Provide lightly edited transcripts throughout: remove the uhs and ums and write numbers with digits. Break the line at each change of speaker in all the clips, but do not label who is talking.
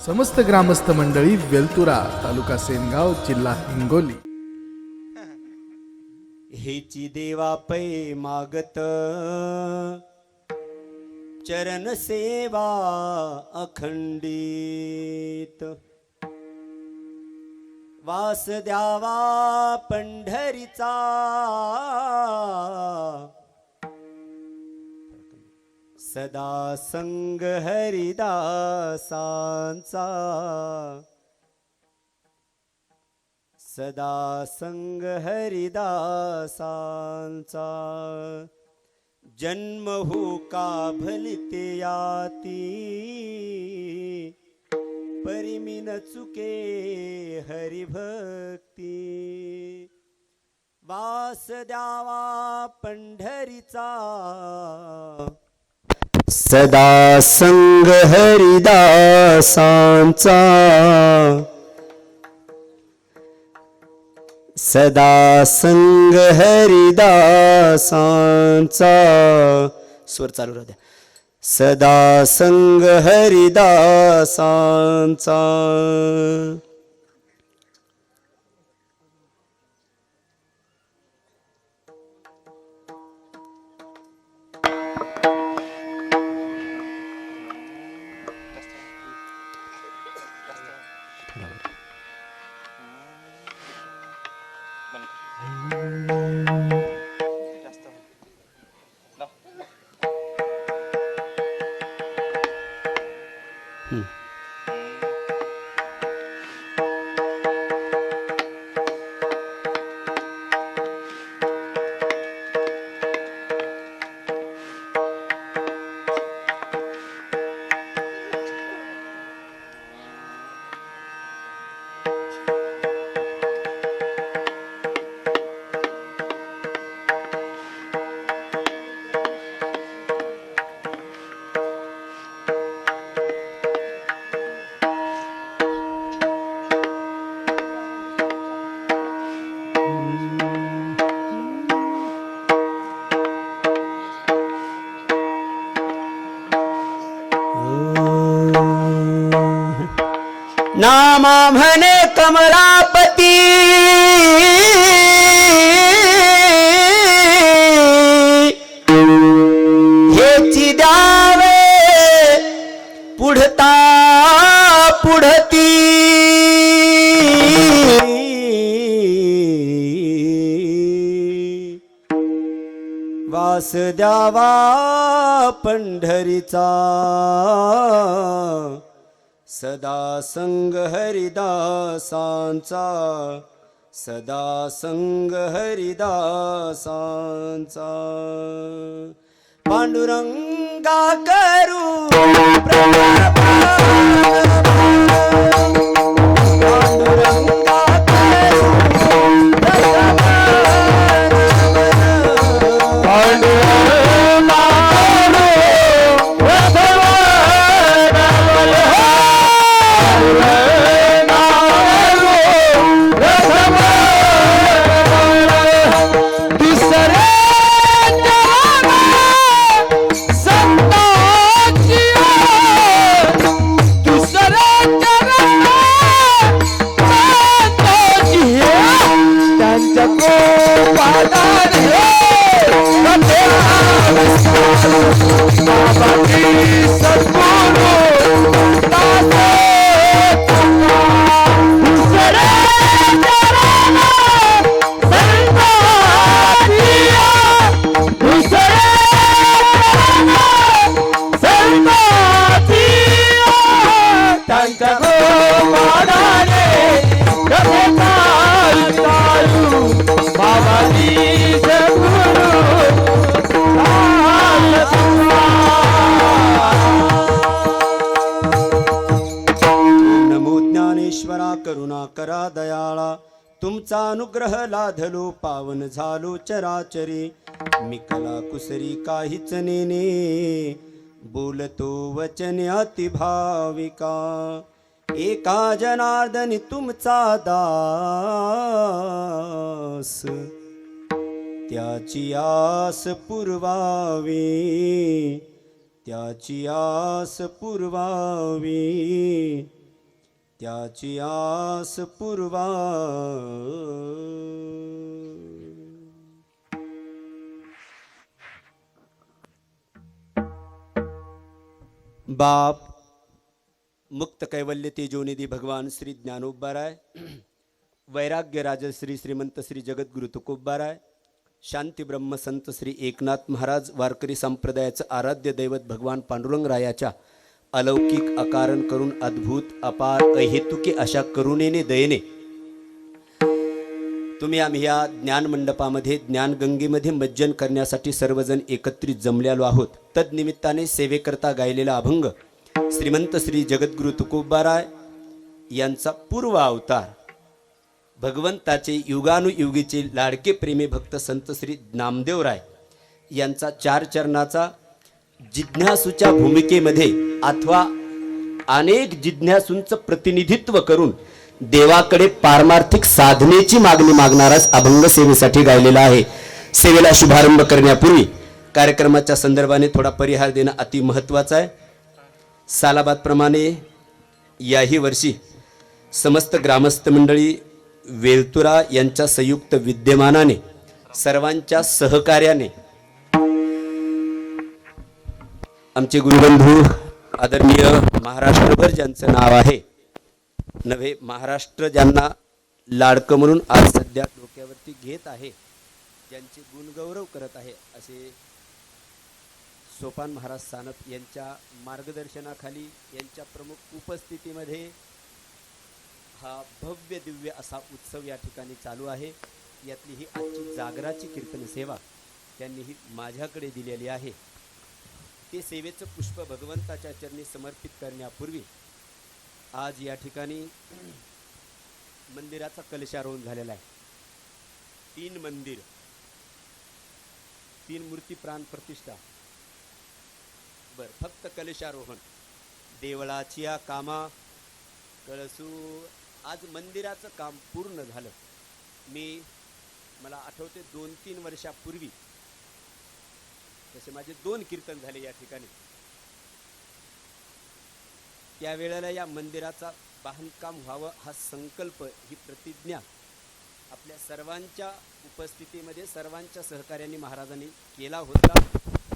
समस्त ग्रामस्थ मंडळी वेलतुरा तालुका सेनगाव जिल्हा हिंगोली।
हेची देवा पै मागत चरण सेवा अखंडित वास द्यावा पंढरीचा सदा संग हरिदासांचा सदा संग हरिदासांचा जन्म हो का भलिते याती परिमिन चुके हरिभक्ती वास द्यावा पंढरीचा सदा संग हरिदासांचा सदा संग हरिदासांचा स्वर चालू राहू द्या सदा संग हरिदासांचा नामा म्हणे कमलापती हेची द्यावे पुढता पुढती वास द्यावा पंढरीचा सदा संग हरिदासांचा सदा संग हरिदासांचा पांडुरंगा करू पांडुरंगा करुणा दयाळा तुमचा अनुग्रह लाधलो पावन झालो चराचरी मी कला कुसरी काहीच नेने बोलतो वचन अति भाविका एका जनार्दनी तुमचा दास त्याची आस पुरवावी त्याची आस पुरवावी त्याची आस पुरवा. बाप मुक्त कैवल्य तेजोनिधी भगवान श्री ज्ञानोबाराय, वैराग्य राजश्री श्रीमंत श्री जगद्गुरु तुकोबाराय, शांती ब्रह्म संत श्री एकनाथ महाराज वारकरी संप्रदायाचं आराध्य दैवत भगवान पांडुरंगरायाच्या अलौकिक अकारण करून अद्भुत अपार अहेतुके अशा करुणेने दयेने तुम्ही आम्ही या ज्ञान मंडपामध्ये ज्ञानगंगेमध्ये मज्जन करण्यासाठी सर्वजण एकत्रित जमलेलो आहोत. तदनिमित्ताने सेवेकरता गायलेला अभंग श्रीमंत श्री जगद्गुरु तुकोबाराय यांचा पूर्व अवतार भगवंताचे युगानुयुगीचे लाडके प्रेमी भक्त संत श्री नामदेवराय यांचा चार चरणाचा जिज्ञासूच्या भूमिकेमध्ये अथवा अनेक जिज्ञासूंचं प्रतिनिधित्व करून देवाकडे पारमार्थिक साधनेची मागणी मागणाराच अभंग सेवेसाठी गायलेला आहे. सेवेला शुभारंभ करण्यापूर्वी कार्यक्रमाच्या संदर्भाने थोडा परिहार देणं अति महत्त्वाचं आहे. सालाबादप्रमाणे याही वर्षी समस्त ग्रामस्थ मंडळी वेलतुरा यांच्या संयुक्त विद्यमानाने सर्वांच्या सहकार्याने आमचे गुरुबंधू आदरणीय महाराष्ट्रभर ज्यांचं नाव आहे नव्हे महाराष्ट्र ज्यांना लाडकं म्हणून आज सध्या डोक्यावरती घेत आहे, ज्यांचे गुणगौरव करत आहे असे सोपान महाराज सानप यांच्या मार्गदर्शनाखाली यांच्या प्रमुख उपस्थितीमध्ये हा भव्य दिव्य असा उत्सव या ठिकाणी चालू आहे. यातली ही आजची जागराची कीर्तन सेवा त्यांनी ही माझ्याकडे दिलेली आहे. ते सेवेचं पुष्प भगवंताच्या चरणी समर्पित करण्यापूर्वी आज या ठिकाणी मंदिराचा कलशारोहण झालेला आहे. 3 मंदिर, 3 मूर्ती प्राण प्रतिष्ठा. फक्त कलशारोहण देवळाची या कामा कळसू आज मंदिराचं काम पूर्ण झालं. मला आठवते 2-3 वर्षापूर्वी तसे माझे 2 कीर्तन झाले या ठिकाणी. त्यावेळेला या मंदिराचा बांधकाम व्हावं हा संकल्प, ही प्रतिज्ञा आपल्या सर्वांच्या उपस्थितीमध्ये सर्वांच्या सहकार्याने महाराजांनी केला होता.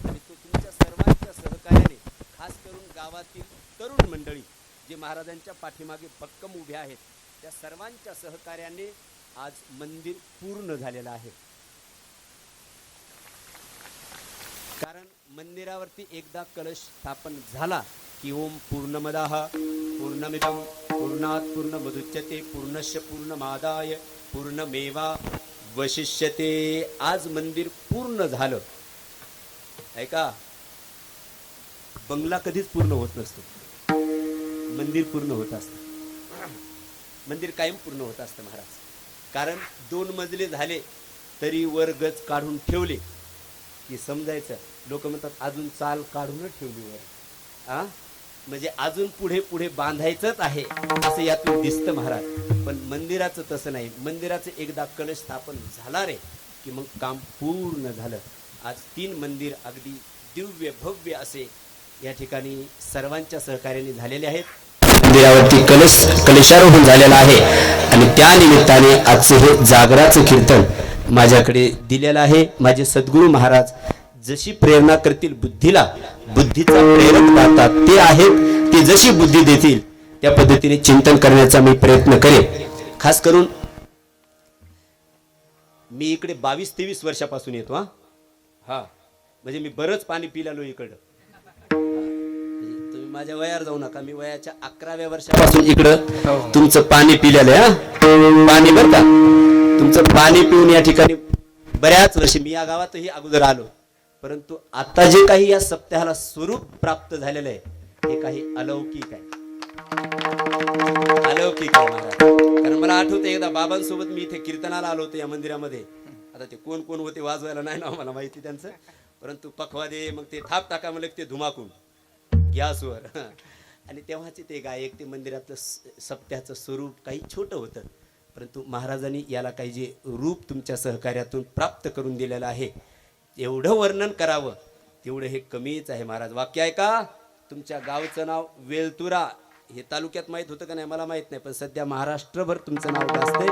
आणि तो तुमच्या सर्वांच्या सहकार्याने खास करून गावातील तरुण मंडळी जे महाराजांच्या पाठीमागे भक्कम उभे आहेत त्या सर्वांच्या सहकार्याने आज मंदिर पूर्ण झालेलं आहे. कारण मंदिरावरती एकदा कलश स्थापन झाला की ओम पूर्णमदः पूर्णमिदं पूर्णात् पूर्णमुदच्यते पूर्णस्य पूर्णमादाय पूर्णमेवा वशिष्यते. आज मंदिर पूर्ण झालं. ऐका, बंगला कधीच पूर्ण होत नसतो, मंदिर पूर्ण होत असतं. मंदिर कायम पूर्ण होत असतं महाराज. कारण 2 मजले झाले तरी वर गज काढून ठेवले की समजायचं, लोक म्हणतात अजून चाल काढूनच ठेवली वर, म्हणजे अजून पुढे पुढे बांधायचंच आहे असं यातून दिसतं महाराज. पण मंदिराचं तसं नाही. मंदिराचं एकदा कलश स्थापन झाला रे की मग काम पूर्ण झालं. आज 3 मंदिर अगदी दिव्य भव्य असे या ठिकाणी सर्वांच्या सहकार्याने झालेले आहेत. मंदिरावरती कलशारोहण झालेला आहे आणि त्या निमित्ताने आजचे हे जागराचं कीर्तन माझ्याकडे दिलेलं आहे. माझे सद्गुरू महाराज जशी प्रेरणा करतील बुद्धीला, बुद्धीचा प्रेरक दाता ते आहेत. ते जशी बुद्धी देतील त्या पद्धतीने चिंतन करण्याचा मी प्रयत्न करेन. खास करून मी इकडे 22-23 वर्षापासून येतो. म्हणजे मी बरंच पाणी पिलालो इकडं. तुम्ही माझ्या वयावर जाऊ नका. मी वयाच्या 11व्या वर्षापासून इकडं तुमचं पाणी पिलेलं आहे. पाणी बरं का, तुमचं पाणी पिऊन या ठिकाणी बऱ्याच वर्षी मी या गावातही अगोदर आलो. परंतु आता जे काही या सप्ताहाला स्वरूप प्राप्त झालेलं आहे हे काही अलौकिक आहे. अलौकिक आहे महाराज. कारण मला आठवतं एकदा बाबांसोबत मी इथे कीर्तनाला आलो होतो या मंदिरामध्ये. आता ते कोण कोण होते वाजवायला नाही ना मला माहिती त्यांचं, परंतु पखवादे मग ते थाप टाका म्हणलं ते धुमाकून गॅसवर. आणि तेव्हाचे ते गायक, ते मंदिरातलं सप्त्याचं स्वरूप काही छोटं होतं, परंतु महाराजांनी याला काही जे रूप तुमच्या सहकार्यातून प्राप्त करून दिलेलं आहे एवढं वर्णन करावं तेवढं हे कमीच आहे महाराज. वाक्य आहे का, तुमच्या गावचं नाव वेलतुरा, हे तालुक्यात माहीत होतं का नाही मला माहीत नाही, पण सध्या महाराष्ट्रभर तुमचं नाव गाजतंय.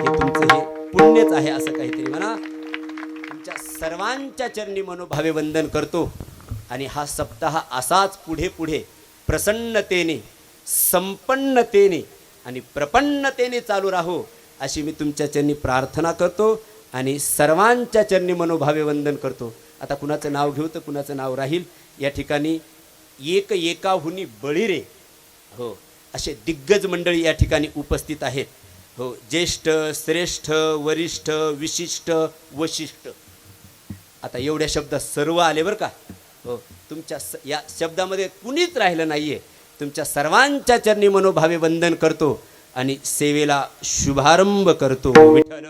हे तुमचं हे पुण्यच आहे असं काहीतरी म्हणा. तुमच्या सर्वांच्या चरणी मनोभावे वंदन करतो आणि हा सप्ताह असाच पुढे पुढे प्रसन्नतेने, संपन्नतेने आणि प्रपन्नतेने चालू राहो अशी मी तुमच्या चरणी प्रार्थना करतो आणि सर्वांच्या चरणी मनोभावे वंदन करतो. आता कुणाचं नाव घेऊ तर कुणाचं नाव राहील. या ठिकाणी एकाहुनी बळी रे हो असे दिग्गज मंडळी या ठिकाणी उपस्थित आहेत. हो, ज्येष्ठ, श्रेष्ठ, वरिष्ठ, विशिष्ट, वशिष्ठ. आता एवढ्या शब्द सर्व आले बरं का. हो, तुमच्या या शब्दामध्ये कुणीच राहिलं नाही आहे. तुमच्या सर्वांच्या चरणी मनोभावे वंदन करतो आणि सेवेला शुभारंभ करतो. विठ्ठल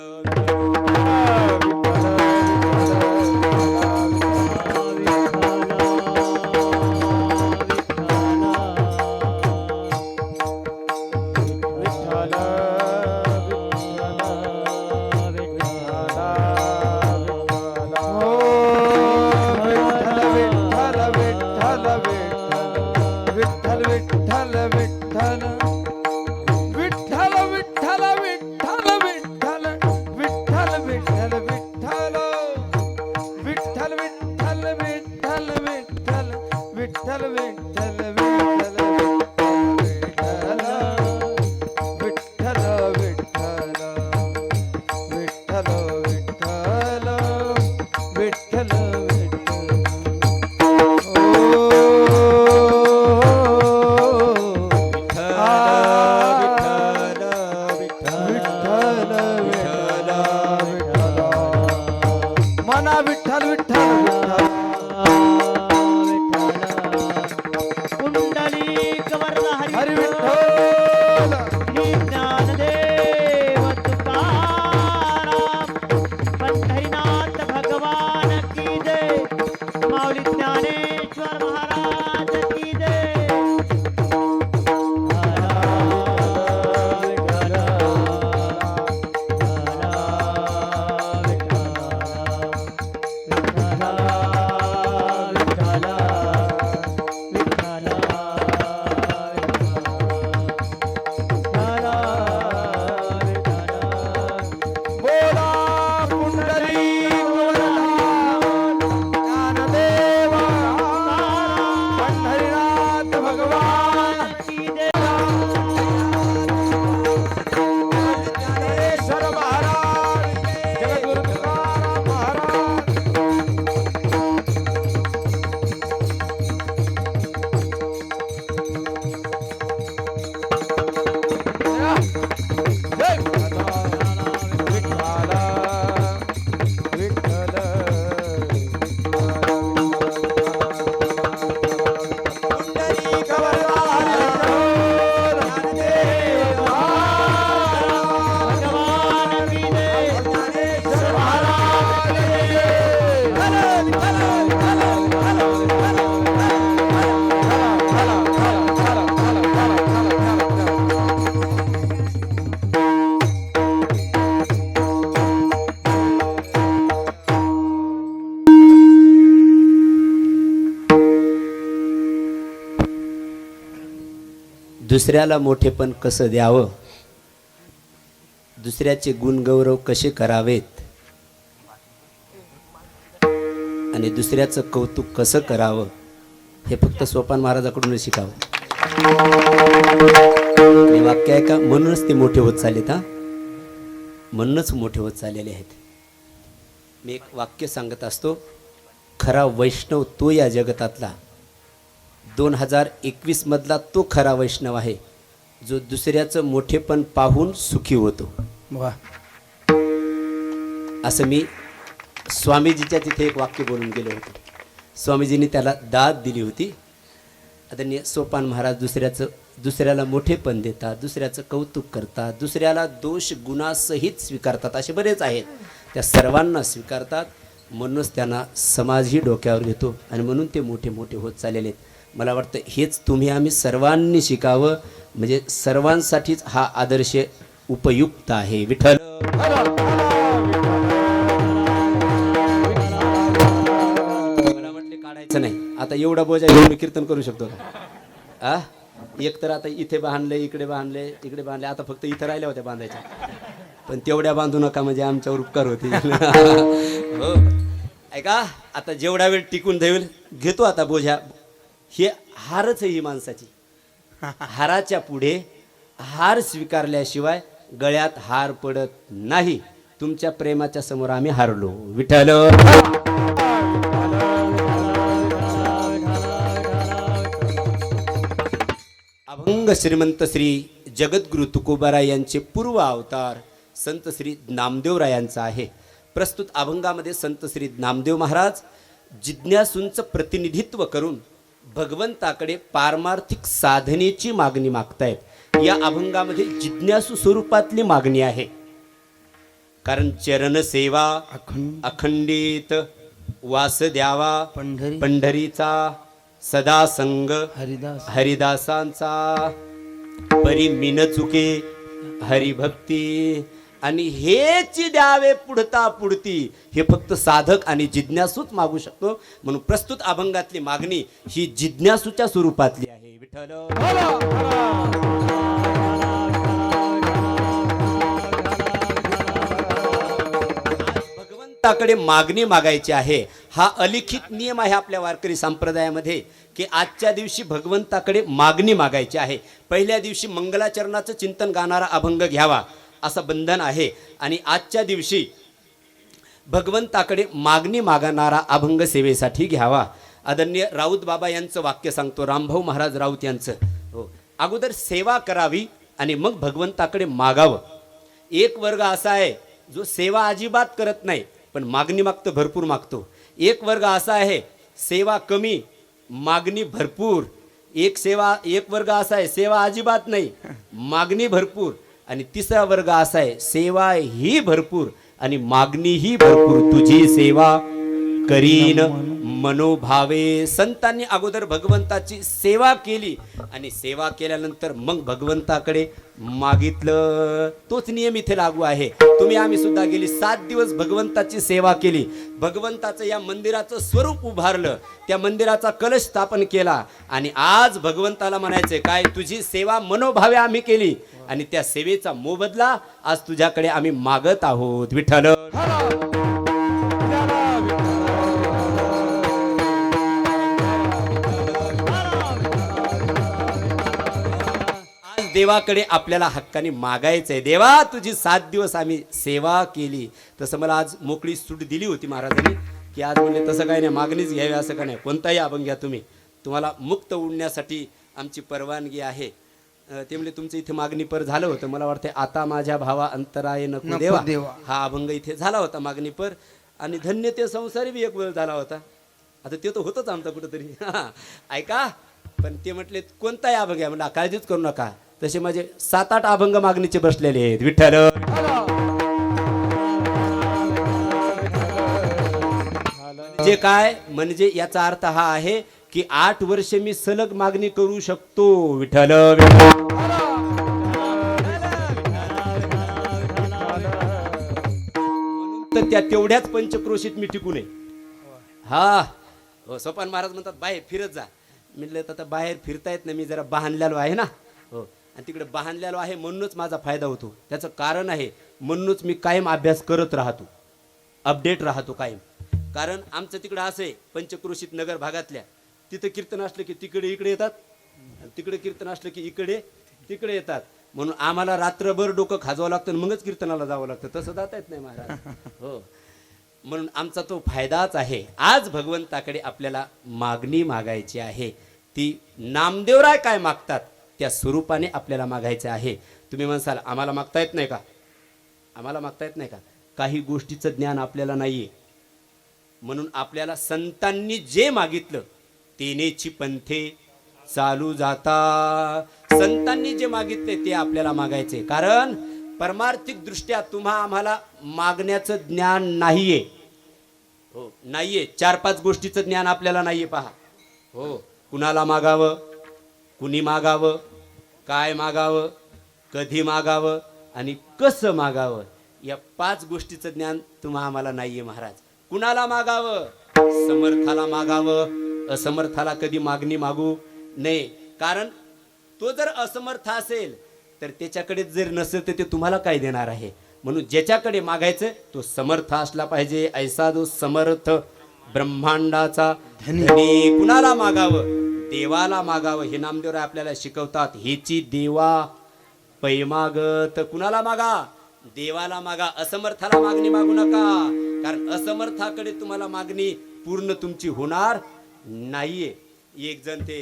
दुसऱ्याला मोठेपण कसं द्यावं, दुसऱ्याचे गुणगौरव कसे करावेत आणि दुसऱ्याचं कौतुक कसं करावं हे फक्त सोपान महाराजाकडून शिकावं. हे वाक्य आहे का? म्हणूनच ते मोठे होत चाललेत. म्हणूनच मोठे होत चाललेले आहेत. मी एक वाक्य सांगत असतो, खरा वैष्णव तो या जगतातला 2021 मधला तो खरा वैष्णव आहे जो दुसऱ्याचं मोठेपण पाहून सुखी होतो.
वा,
असं मी स्वामीजीच्या तिथे एक वाक्य बोलून गेलो होतो. स्वामीजींनी त्याला दाद दिली होती. आदरणीय सोपान महाराज दुसऱ्याला मोठेपण देतात, दुसऱ्याचं कौतुक करतात, दुसऱ्याला दोष गुणासहित स्वीकारतात. असे बरेच आहेत. त्या सर्वांना स्वीकारतात. म्हणूनच त्यांना समाजही डोक्यावर घेतो आणि म्हणून ते मोठे मोठे होत चाललेले आहेत. मला वाटतं हेच तुम्ही आम्ही सर्वांनी शिकावं, म्हणजे सर्वांसाठीच हा आदर्श उपयुक्त आहे. विठ्ठल मला म्हटले काढायचं नाही. आता एवढा बोजा घेऊन मी कीर्तन करू शकतो का? एक तर आता इथे बांधले, इकडे बांधले, इकडे बांधले, आता फक्त इथं राहिल्या होत्या बांधायच्या. पण तेवढ्या बांधू नका, म्हणजे आमच्यावर उपकार होते. हो ऐका, आता जेवढा वेळ टिकून देईल घेतो आता बोझ्या. हे हारच आहे ही माणसाची. हाराच्या पुढे हार स्वीकारल्याशिवाय गळ्यात हार पडत नाही. तुमच्या प्रेमाच्या समोर आम्ही हारलो. विठ्ठल. अभंग श्रीमंत श्री जगद्गुरु तुकोबाराय यांचे पूर्व अवतार संत श्री नामदेवरायांचा आहे. प्रस्तुत अभंगामध्ये संत श्री नामदेव महाराज जिज्ञासूंचं प्रतिनिधित्व करून भगवंताकडे पारमार्थिक साधनेची मागणी मागतायत. या अभंगामध्ये जिज्ञासू स्वरूपातली मागणी आहे. कारण चरण सेवा अखंडित वास द्यावा पंढरीचा सदा संग हरिदासांचा परी मिन चुके हरिभक्ती. आणि हेच द्यावे पुढता पुढती, हे फक्त साधक आणि जिज्ञासूच मागू शकतो. म्हणून प्रस्तुत अभंगातली मागणी ही जिज्ञासूच्या स्वरूपातली आहे. विठ्ठल. भगवंताकडे मागणी मागायची आहे. हा अलिखित नियम आहे आपल्या वारकरी संप्रदायामध्ये की आजच्या दिवशी भगवंताकडे मागणी मागायची आहे. पहिल्या दिवशी मंगलाचरणाचं चिंतन गाणारा अभंग घ्यावा असं बंधन आहे. आणि आजच्या दिवशी भगवंताकडे मागणी मागणारा अभंग सेवेसाठी घ्यावा. आदरणीय राऊत बाबा यांचं वाक्य सांगतो, रामभाऊ महाराज राऊत यांचं. हो, अगोदर सेवा करावी आणि मग भगवंताकडे मागावं. एक वर्ग असा आहे जो सेवा अजिबात करत नाही पण मागणी मागतो, भरपूर मागतो. एक वर्ग असा आहे सेवा कमी मागणी भरपूर. एक वर्ग असा आहे सेवा अजिबात नाही मागणी भरपूर. आणि तिसरा वर्ग असा आहे सेवा ही भरपूर आणि मागणी ही भरपूर. तुझी सेवा करीन मनोभावे. संतांनी अगोदर भगवंताची सेवा केली आणि सेवा केल्यानंतर मग भगवंताकडे मागितलं. तोच नियम इथे लागू आहे. तुम्ही आम्ही सुद्धा गेली 7 दिवस भगवंताची सेवा केली. भगवंताचं या मंदिराचं स्वरूप उभारलं, त्या मंदिराचा कलश स्थापन केला. आणि आज भगवंताला म्हणायचंय काय, तुझी सेवा मनोभावे आम्ही केली आणि त्या सेवेचा मोबदला आज तुझ्याकडे आम्ही मागत आहोत. विठ्ठल. देवाकडे आपल्याला हक्काने मागायचंय. देवा तुझी 7 दिवस आम्ही सेवा केली. तसं मला आज मोकळी सूट दिली होती महाराजांनी की आज म्हणले तसं काय नाही, मागणीच घ्यावी असं काय नाही, कोणताही अभंग घ्या तुम्ही, तुम्हाला मुक्त उडण्यासाठी आमची परवानगी आहे. ते म्हणजे तुमचं इथे मागणीपर झालं होतं. मला वाटतं आता माझ्या भावा अंतराय नको देवा हा अभंग इथे झाला होता मागणीपर. आणि धन्य ते संसारी बी एक वेळ झाला होता. आता ते तर होतच आमचा कुठंतरी. ऐका, पण ते म्हटले कोणताही अभंग आहे. म्हणलं काळजीच करू नका. तसे माझे 7-8 अभंग मागणीचे बसलेले आहेत. विठ्ठल. म्हणजे काय, म्हणजे याचा अर्थ हा आहे की 8 वर्ष मी सलग मागणी करू शकतो. विठ्ठल. तर त्या तेवढ्याच पंचक्रोशीत मी टिकू नये. हा हो, सोपान महाराज म्हणतात बाहेर फिरत जा. म्हटलं तर बाहेर फिरता येत नाही, मी जरा बांधलेलो आहे ना. हो, आणि तिकडे बांधलेलो आहे म्हणूनच माझा फायदा होतो. त्याचं कारण आहे म्हणूनच मी कायम अभ्यास करत राहतो, अपडेट राहतो कायम. कारण आमचं तिकडं असं आहे पंचक्रोशीत नगर भागातल्या, तिथं कीर्तन असलं की तिकडे इकडे येतात, तिकडे कीर्तन असलं की इकडे तिकडे येतात. म्हणून आम्हाला रात्रभर डोकं खाजवावं लागतं आणि मगच कीर्तनाला जावं लागतं. तसं जाता येत नाही महाराज. हो, म्हणून आमचा तो फायदाच आहे. आज भगवंताकडे आपल्याला मागणी मागायची आहे. ती नामदेवराय काय मागतात त्या स्वरूपाने आपल्याला मागायचं आहे. तुम्ही म्हणसाल आम्हाला मागता येत नाही का, आम्हाला मागता येत नाही का? काही गोष्टीचं ज्ञान आपल्याला नाहीये. म्हणून आपल्याला संतांनी जे मागितलं तेनेची पंथे चालू जाता. संतांनी जे मागितले ते आपल्याला मागायचे. कारण परमार्थिक दृष्ट्या तुम्हा आम्हाला मागण्याचं ज्ञान नाहीये. हो, नाहीये. 4-5 गोष्टीचं ज्ञान आपल्याला नाहीये. पहा, हो, कुणाला मागावं, कुणी मागावं, काय मागावं, कधी मागावं आणि कसं मागावं, या 5 गोष्टीचं ज्ञान तुम्हा आम्हाला नाहीये महाराज. कुणाला मागावं, समर्थाला मागावं, असमर्थाला कधी मागणी मागू नये. कारण तो जर असमर्थ असेल तर त्याच्याकडे जर नसेल तर ते तुम्हाला काय देणार आहे. म्हणून ज्याच्याकडे मागायचं तो समर्थ असला पाहिजे. ऐसा जो समर्थ ब्रह्मांडाचा धनी. कुणाला मागावं? देवाला मागावं. हे नामदेवराय आपल्याला शिकवतात. हेची देवा पैमागत. कुणाला मागा? देवाला मागा. असमर्थाला मागणी मागू नका, कारण असमर्थाकडे तुम्हाला मागणी पूर्ण तुमची होणार नाहीये. एक जण ते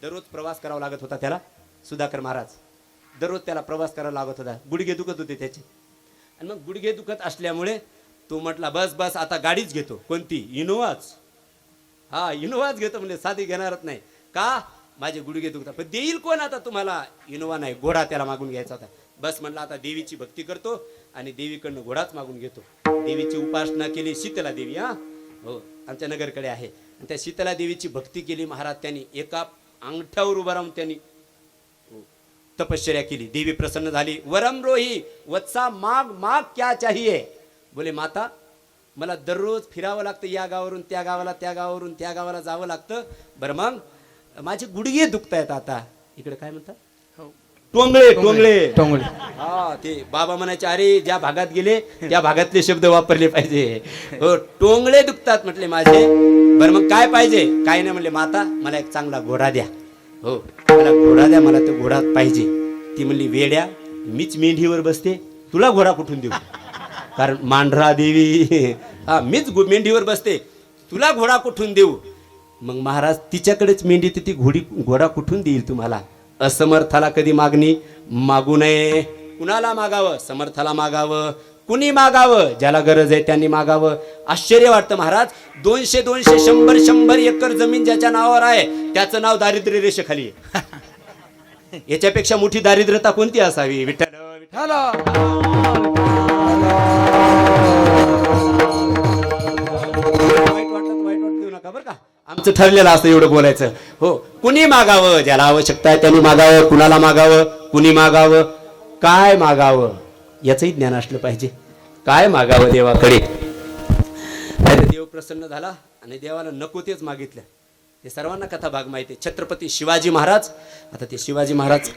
दररोज प्रवास करावा लागत होता त्याला, सुधाकर महाराज. दररोज त्याला प्रवास करावा लागत होता. गुडघे दुखत होते त्याचे. आणि मग गुडघे दुखत असल्यामुळे तो म्हटला बस बस आता गाडीच घेतो. कोणती? इनोवाच. हा इनोवाच घेतो म्हणजे साधी घेणारच नाही. का? माझे गुडघे दुखतात. पण देईल कोण आता तुम्हाला? इनोवा नाही, घोडा त्याला मागून घ्यायचा होता. बस म्हटलं आता देवीची भक्ती करतो आणि देवीकडनं घोडाच मागून घेतो. देवीची उपासना केली. शीतला देवी, हा हो आमच्या नगरकडे आहे. त्या शीतला देवीची भक्ती केली महाराज. त्यांनी एका अंगठ्यावर उभा राहून त्यांनी तपश्चर्या केली. देवी प्रसन्न झाली. वरम रोही वत्सा माग माग क्या चाहिए. बोले माता मला दररोज फिरावं लागतं, या गावावरून त्या गावाला, त्या गावावरून त्या गावाला जावं लागतं. बरं मग माझे गुडघे दुखतायत आता. इकडे काय म्हणतात? टोंगळे टोंगळे
टोंगळे.
हा ते बाबा म्हणायचे अरे ज्या भागात गेले त्या भागातले शब्द वापरले पाहिजे. हो टोंगळे दुखतात म्हटले माझे. बरं मग काय पाहिजे? काय नाही म्हणले माता मला एक चांगला घोडा द्या. हो मला घोडा द्या, मला तो घोडा पाहिजे. ती म्हणली वेड्या मीच मेंढीवर बसते, तुला घोडा कुठून देऊ? कारण मांढरा देवी, हा मीच मेंढीवर बसते, तुला घोडा कुठून देऊ? मग महाराज तिच्याकडेच मेंढी, ती घोडा कुठून देईल तुम्हाला? असमर्थाला कधी मागणी मागू नये. कुणाला मागावं? समर्थाला मागावं. कुणी मागावं? ज्याला गरज आहे त्यांनी मागावं. आश्चर्य वाटतं महाराज. 200 200 100 100 एकर जमीन ज्याच्या नावावर आहे त्याचं नाव दारिद्र्य रेषेखाली आहे. याच्यापेक्षा मोठी दारिद्र्यता कोणती असावी? विठ्ठल विठ्ठल. वाईट वाटत देऊ नका बरं का. आमचं ठरलेलं असतं एवढं बोलायचं. हो कुणी मागावं? ज्याला आवश्यकता आहे त्यांनी मागावं. कुणाला मागावं? कुणी मागावं? काय मागावं याचंही ज्ञान असलं पाहिजे. काय मागावं देवाकडे? देव प्रसन्न झाला आणि देवाला नको तेच मागितलं. ते सर्वांना कथा भाग माहिती आहे. छत्रपती शिवाजी महाराज. आता ते शिवाजी महाराज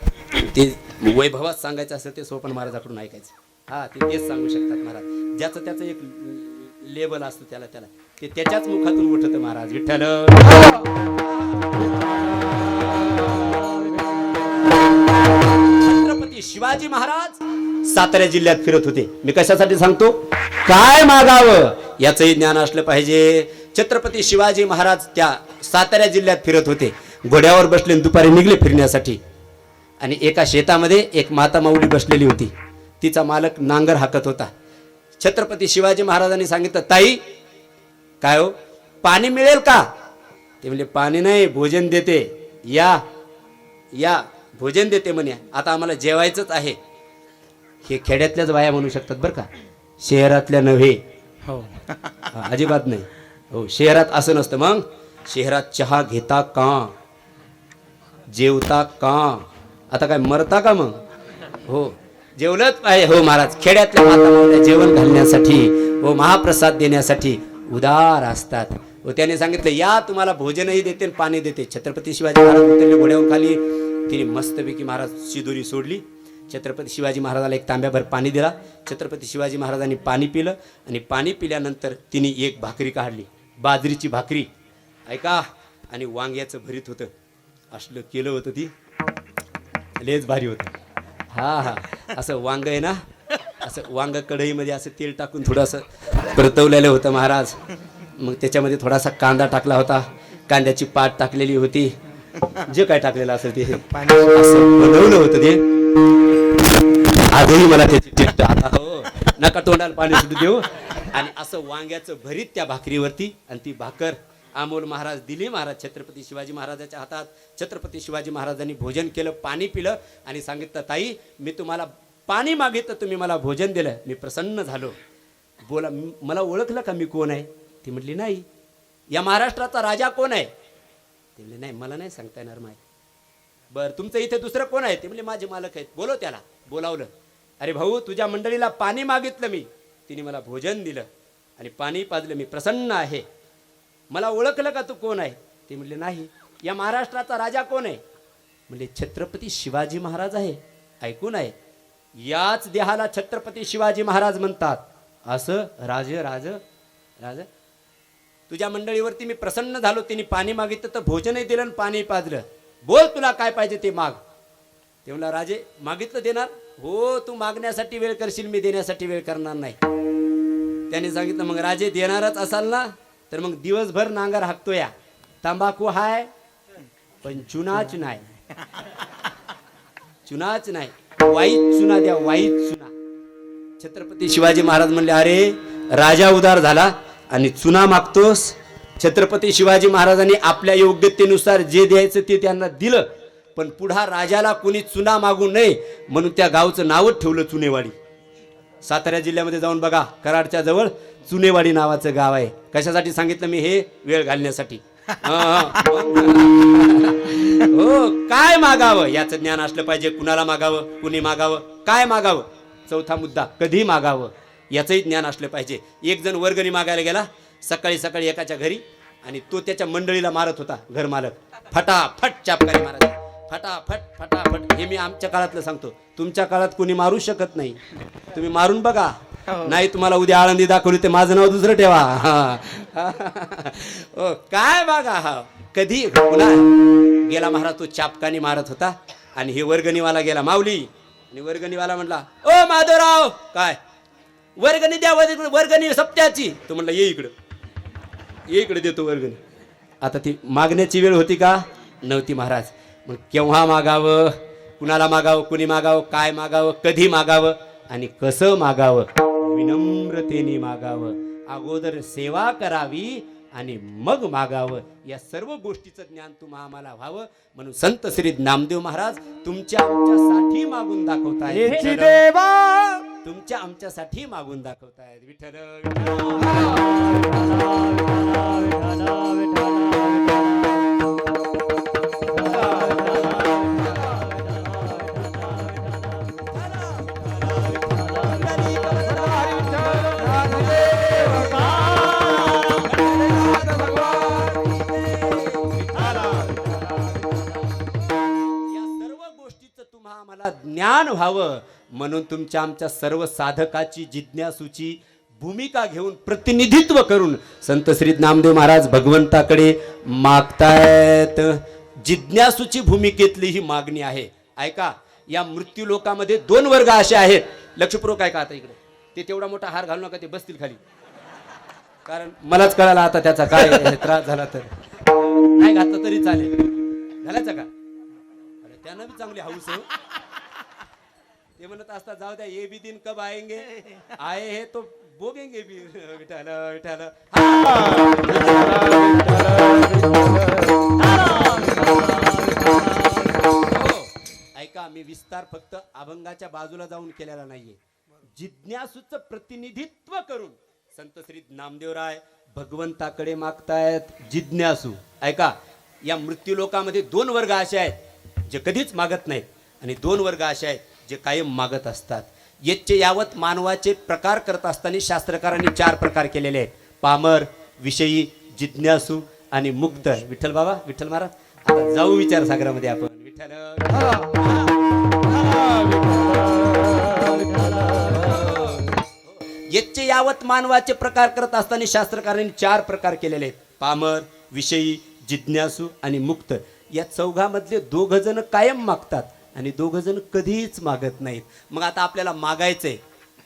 ते वैभवात सांगायचं असतं ते सोपन महाराजाकडून ऐकायचं. हा ते तेच सांगू शकतात महाराज. ज्याचं त्याचं एक लेबल असतं त्याला ते त्याच्याच मुखातून उठतं महाराज. विठ्ठल. छत्रपती शिवाजी महाराज सातारा जिल्ह्यात फिरत होते. मी कशासाठी सांगतो? काय मागावं याचंही ज्ञान असलं पाहिजे. छत्रपती शिवाजी महाराज त्या सातारा जिल्ह्यात फिरत होते. घोड्यावर बसले दुपारी निघले फिरण्यासाठी. आणि एका शेतामध्ये एक माता माऊली बसलेली होती. तिचा मालक नांगर हाकत होता. छत्रपती शिवाजी महाराजांनी सांगितलं ताई काय हो पाणी मिळेल का? ते म्हणजे पाणी नाही भोजन देते. या या भोजन देते म्हणे. आता आम्हाला जेवायचंच आहे. हे खेड्यातल्याच बाया म्हणू शकतात बरं का, शहरातल्या नव्हे. हो अजिबात नाही. हो शहरात असं नसतं. मग शहरात चहा घेता का? जेवता का? आता काय मरता का मग? हो जेवलंच पाहिजे. हो महाराज खेड्यातल्या माता जेवण घालण्यासाठी हो महाप्रसाद देण्यासाठी उदार असतात. व त्याने सांगितलं या तुम्हाला भोजनही देते आणि पाणी देते. छत्रपती शिवाजी महाराज उतरले घोड्यावर खाली. तिने मस्तपैकी महाराज शिदोरी सोडली. छत्रपती शिवाजी महाराजाला एक तांब्याभर पाणी दिला. छत्रपती शिवाजी महाराजांनी पाणी पिलं आणि पाणी पिल्यानंतर तिने एक भाकरी काढली, बाजरीची भाकरी ऐका, आणि वांग्याचं भरीत होतं. असलं केलं होतं ती लेच भारी होतं. हा हा असं वांग आहे ना, असं वांग कढईमध्ये असं तेल टाकून थोडंसं परतवलेलं होतं महाराज. मग त्याच्यामध्ये थोडासा कांदा टाकला होता, कांद्याची पात टाकलेली होती, जे काय टाकलेलं असेल ते असं बनवलं होतं ते. आजही मला त्याची टेस्ट आता हो नका तोंडाला पाणी सुद्धा देऊ. आणि असं वांग्याचं भरीत त्या भाकरीवरती आणि ती भाकर अमोल महाराज दिली महाराज छत्रपती शिवाजी महाराजाच्या हातात. छत्रपती शिवाजी महाराजांनी भोजन केलं, पाणी पिलं आणि सांगितलं ताई मी तुम्हाला पाणी मागितलं, तुम्ही मला भोजन दिलं, मी प्रसन्न झालो. बोला मला ओळखलं का मी कोण आहे? ती म्हटली नाही. या महाराष्ट्राचा राजा कोण आहे? ते म्हणले नाही मला नाही सांगता येणार माहिती. बरं तुमचं इथे दुसरं कोण आहे? ते म्हणले माझे मालक आहेत. बोलो त्याला. बोलावलं. अरे भाऊ तुझ्या मंडळीला पाणी मागितलं मी, तिने मला भोजन दिलं आणि पाणी पाजलं, मी प्रसन्न आहे. मला ओळखलं का तू कोण आहे? ते म्हणले नाही. या महाराष्ट्राचा राजा कोण आहे? म्हणजे छत्रपती शिवाजी महाराज आहे, ऐकून आहे. याच देहाला छत्रपती शिवाजी महाराज म्हणतात. असं राज राज राज तुझ्या मंडळीवरती मी प्रसन्न झालो. तिने पाणी मागितलं तर भोजनही दिलं आणि पाणी पाजलं. बोल तुला काय पाहिजे ते माग. ते म्हणला राजे मागितलं देणार. हो तू मागण्यासाठी वेळ करशील, मी देण्यासाठी वेळ करणार नाही. त्याने सांगितलं मग राजे देणारच असाल ना तर मग दिवसभर नांगर हाकतो या. तंबाखू हाय पण चुनाच नाही, चुनाच नाही, वाईट चुना द्या, वाईट चुना. छत्रपती शिवाजी महाराज म्हणले अरे राजा उदार झाला आणि चुना मागतोस. छत्रपती शिवाजी महाराजांनी आपल्या योग्यतेनुसार जे द्यायचं ते त्यांना दिलं, पण पुढा राजाला कोणी चुना मागू नये म्हणून त्या गावचं नावच ठेवलं चुनेवाडी. सातारा जिल्ह्यामध्ये जाऊन बघा, कराडच्या जवळ चुनेवाडी नावाचं गाव आहे. कशासाठी सांगितलं मी हे, वेळ घालण्यासाठी. हो काय मागावं याचं ज्ञान असलं पाहिजे. कुणाला मागावं, कुणी मागावं, काय मागावं. चौथा मुद्दा कधी मागावं याचंही ज्ञान असलं पाहिजे. एक जण वर्गणी मागायला गेला सकाळी सकाळी एकाच्या घरी आणि तो त्याच्या मंडळीला मारत होता. घर मालक फटाफट चापकाने मारायचा, फटाफट फटाफट. हे मी आमच्या काळातलं सांगतो, तुमच्या काळात कोणी मारू शकत नाही. तुम्ही मारून बघा, नाही तुम्हाला उद्या आळंदी दाखवली ते माझं नाव दुसरं ठेवा. काय बघा हा कधी पुन्हा गेला महाराज. तो चापकाने मारत होता आणि हे वर्गणीवाला गेला माऊली. आणि वर्गणीवाला म्हणला ओ माधवराव काय वर्गणी द्या, वर्गणी सप्त्याची. तो म्हणला ये इकडं, ये इकडे देतो वर्गणी. आता ती मागण्याची वेळ होती का, नव्हती महाराज. मग केव्हा मागावं, कुणाला मागावं, कुणी मागावं, काय मागावं, कधी मागावं आणि कसं मागावं. विनम्रतेने मागावं, अगोदर सेवा करावी आणि मग मागावं. या सर्व गोष्टीचं ज्ञान तुम्हा आम्हाला व्हावं म्हणून संत श्री नामदेव महाराज तुमच्या आमच्यासाठी मागून दाखवतायत. तुमच्या आमच्यासाठी मागून दाखवतायत. विठ्ठल ज्ञान व्हावं म्हणून तुमच्या आमच्या सर्व साधकाची जिज्ञासूची भूमिका घेऊन प्रतिनिधित्व करून संत श्री नामदेव महाराज भगवंताकडे मागतायत. जिज्ञासूची भूमिकेतली ही मागणी आहे. ऐका, या मृत्यू लोकामध्ये दोन वर्ग असे आहेत. लक्षपूर्वक ऐका आता इकडे. ते तेवढा मोठा हार घालू नका, ते बसतील खाली. कारण मलाच कळाला आता त्याचा काय त्रास झाला तर. नाही घातलं तरी चालेल, घालायचं का. अरे त्यानं बी चांगली हाऊस हो. ते म्हणत असता जाऊ द्या, ये भी दिन कब आएंगे, आए हे तो बोगेंगे भी. विठाल विठाल. ऐका, मी विस्तार फक्त अभंगाच्या बाजूला जाऊन केलेला नाहीये. जिज्ञासूचं प्रतिनिधित्व करून संत श्री नामदेवराय भगवंताकडे मागतायत. जिज्ञासू ऐका, या मृत्यू लोकामध्ये दोन वर्ग असे आहेत जे कधीच मागत नाहीत आणि दोन वर्ग असे आहेत जे कायम मागत असतात. येचे यावत मानवाचे प्रकार करत असताना शास्त्रकारांनी 4 प्रकार केलेले आहेत. पामर, विषयी, जिज्ञासू आणि मुक्त. विठ्ठल बाबा, विठ्ठल महाराज, आता जाऊ विचार सागरामध्ये आपण. विठ्ठल येचे यावत मानवाचे प्रकार करत असताना शास्त्रकारांनी 4 प्रकार केलेले आहेत. पामर, विषयी, जिज्ञासू आणि मुक्त. या चौघामधले 2 जण कायम मागतात आणि 2 जण कधीच मागत नाहीत. मग आता आपल्याला मागायचंय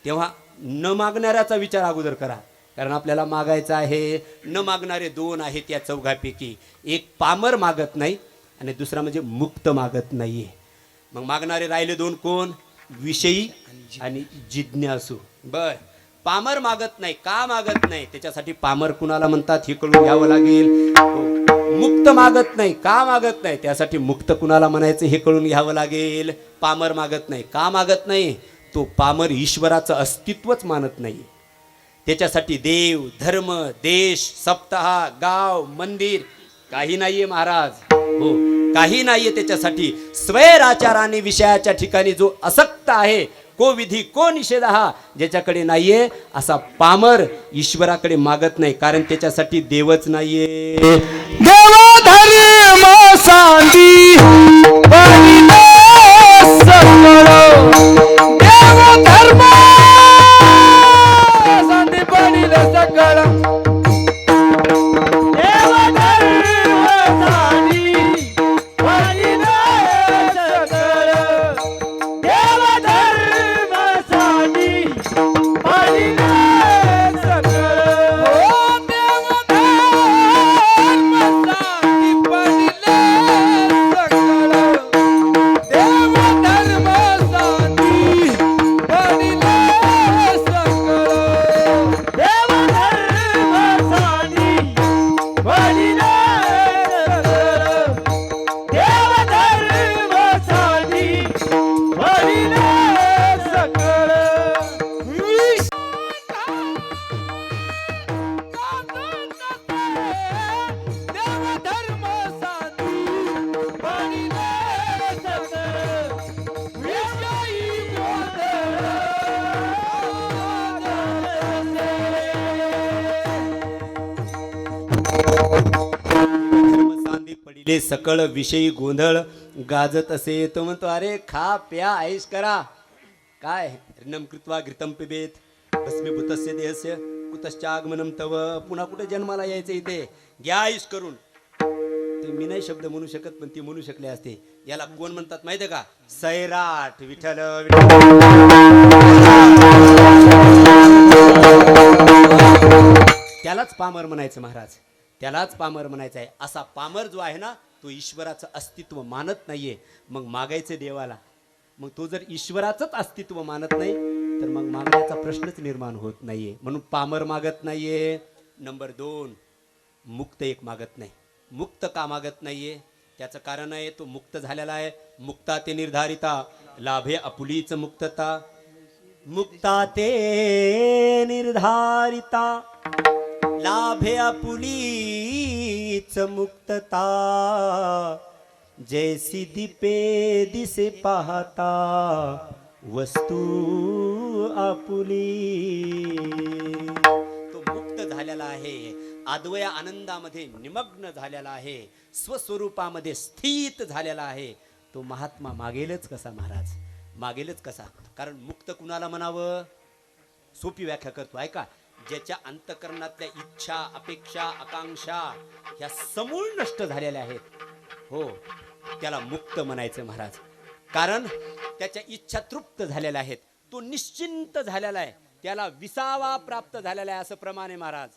तेव्हा न मागणाऱ्याचा विचार अगोदर करा, कारण आपल्याला मागायचं आहे. न मागणारे 2 आहेत या चौघापैकी. एक पामर मागत नाही आणि दुसरा म्हणजे मुक्त मागत नाहीये. मग मागणारे राहिले 2 कोण, विषयी आणि जिज्ञासू. बर, पामर मागत नाही. का मागत नाही त्याच्यासाठी पामर कुणाला म्हणतात हे कळून घ्यावं लागेल. मुक्त मागत नाही. का मागत नाही त्यासाठी मुक्त कुणाला म्हणायचं हे कळून घ्यावं लागेल. पामर मागत नाही. का मागत नाही, तो पामर ईश्वराचं अस्तित्वच मानत नाही. त्याच्यासाठी देव, धर्म, देश, सप्ताह, गाव, मंदिर काही नाहीये महाराज. हो, काही नाहीये त्याच्यासाठी. स्वैराचाराने विषयाच्या ठिकाणी जो असक्त आहे, को विधी को निषेध, हा ज्याच्याकडे नाहीये असा पामर ईश्वराकडे मागत नाही, कारण त्याच्यासाठी देवच नाहीये.
देव धर्म सांगी
ते सकळ विषयी गोंधळ गाजत असे. तो म्हणतो अरे खा प्या ऐश करा. काय ऋणम कृत्वा घृतम पिबेत भस्मीभूतस्य देहस्य कुतश्चागमनम तव. पुन्हा कुठे जन्माला यायचं इथे. घ्या ऐश करून. ते मी नाही शब्द म्हणू शकत पण ती म्हणू शकले असते. याला कोण म्हणतात माहितीये का? सैराट. विठ्ठल त्यालाच पामर म्हणायचं महाराज. त्यालाच पामर म्हणायचं आहे. असा पामर जो आहे ना तो ईश्वराचं अस्तित्व मानत नाहीये. मग मागायचं देवाला. मग तो जर ईश्वराचंच अस्तित्व मानत नाही तर मग मागण्याचा प्रश्नच निर्माण होत नाहीये. म्हणून पामर मागत नाहीये. नंबर 2, मुक्त एक मागत नाही. मुक्त का मागत नाहीये? त्याचं कारण आहे तो मुक्त झालेला आहे. मुक्ता ते निर्धारिता लाभे आपुलीच मुक्तता. मुक्ता ते निर्धारिता लाभे आपुलीच मुक्तता. जैसी दीपे दिसे पाहता वस्तू आपुली. तो मुक्त झालेला आहे. अद्वय आनंदामध्ये निमग्न झालेला आहे. स्वस्वरूपामध्ये स्थित झालेला आहे. तो महात्मा मागेलच कसा महाराज? मागेलच कसा? कारण मुक्त कुणाला म्हणावं? सोपी व्याख्या करतो ऐका. ज्याच्या अंतकरणातल्या इच्छा अपेक्षा आकांक्षा ह्या समूळ नष्ट झालेल्या आहेत, हो त्याला मुक्त म्हणायचं महाराज. कारण त्याच्या इच्छा तृप्त झालेल्या आहेत. तो निश्चिंत झालेला आहे. त्याला विसावा प्राप्त झालेला आहे. असं प्रमाण आहे महाराज.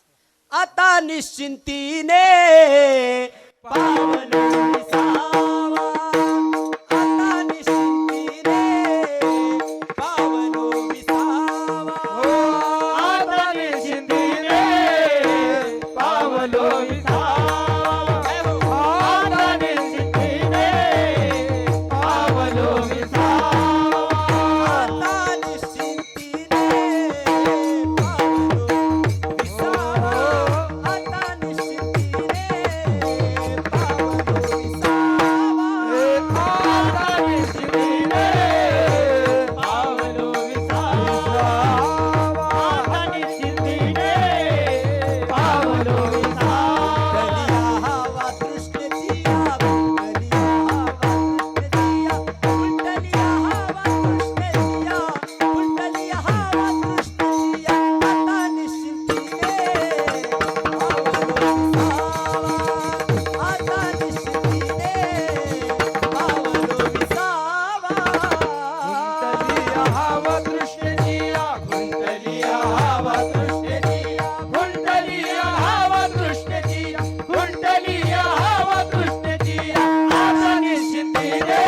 आता निश्चिंतीने पावन विसावा. आता निश्चिंतीने पावन विसावा.
आता निश्चिंतीने पावन विसावा. आता निश्चिंतीने पावन विसावा.
आता निश्चिंतीने पावन विसावा. आता निश्चिंतीने पावन विसावा.
आता निश्चिंतीने पावन विसावा. आता निश्चिंतीने पावन विसावा.
कलिया हवा तृष्णेचिया, कलिया हवा तृष्णेचिया, कुंडलिया हवा तृष्णेचिया, कुंडलिया हवा तृष्णेचिया. आता निश्चिंतीने पावन विसावा. आता निश्चिंतीने पावन विसावा.
कुंडलिया हवा तृष्णेचिया, कुंडलिया हवा तृष्णेचिया, कुंडलिया हवा तृष्णेचिया, कुंडलिया हवा तृष्णेचिया. आता निश्चिंतीने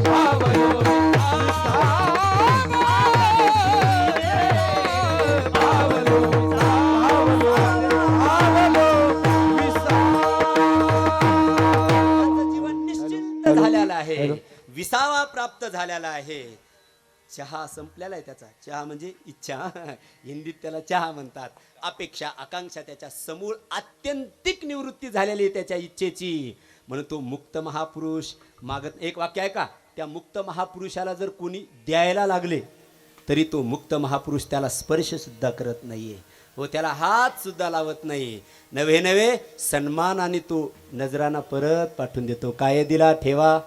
पावन विसावा. पावन
माझं जीवन निश्चिंत झालेलं आहे. विसावा प्राप्त झालेला आहे. चहा संपलेला आहे त्याचा. चहा म्हणजे इच्छा. हिंदीत त्याला चहा म्हणतात. अपेक्षा आकांक्षा त्याच्या समूळ आत्यंतिक निवृत्ती झालेली आहे त्याच्या इच्छेची. म्हणून तो मुक्त महापुरुष मागत. एक वाक्य आहे का? त्या मुक्त महापुरुषाला जर कोणी द्यायला लागले तरी तो मुक्त महापुरुष त्याला स्पर्श सुद्धा करत नाहीये. हो त्याला हात सुद्धा लावत नाही. नवे नवे सन्मानाने तो नजराना परत पाठवून देतो. काय दिला ठेवा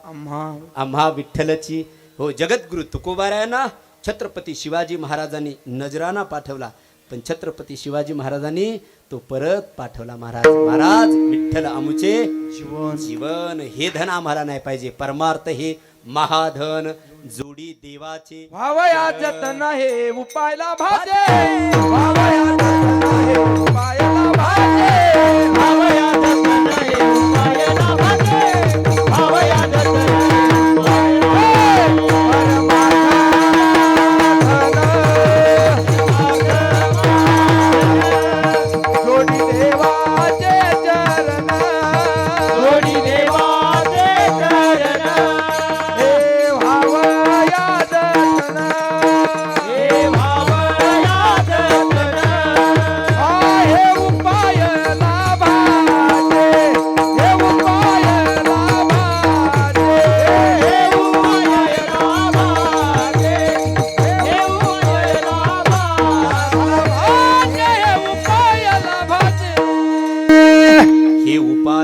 आम्हा विठ्ठलची. हो जगद्गुरु तुकोबारायांना छत्रपती शिवाजी महाराजांनी नजराना पाठवला. पण छत्रपती शिवाजी महाराजांनी तो परत पाठवला. महाराज महाराज विठ्ठल आमुचे जीवन हे धन आम्हाला नाही पाहिजे. परमार्थ हे महाधन. जोडी देवाचे
भावया जतन हे उपायला भाजे. भावया जतन हे उपायला भाजे. भावया जतन हे उपायला भाजे. भावया जतन हे उपायला भाजे. जोडी देवाचे चरण, जोडी देवाचे चरण. हे भावया जतन, हे भावया जतन. आहे उपाय लाभ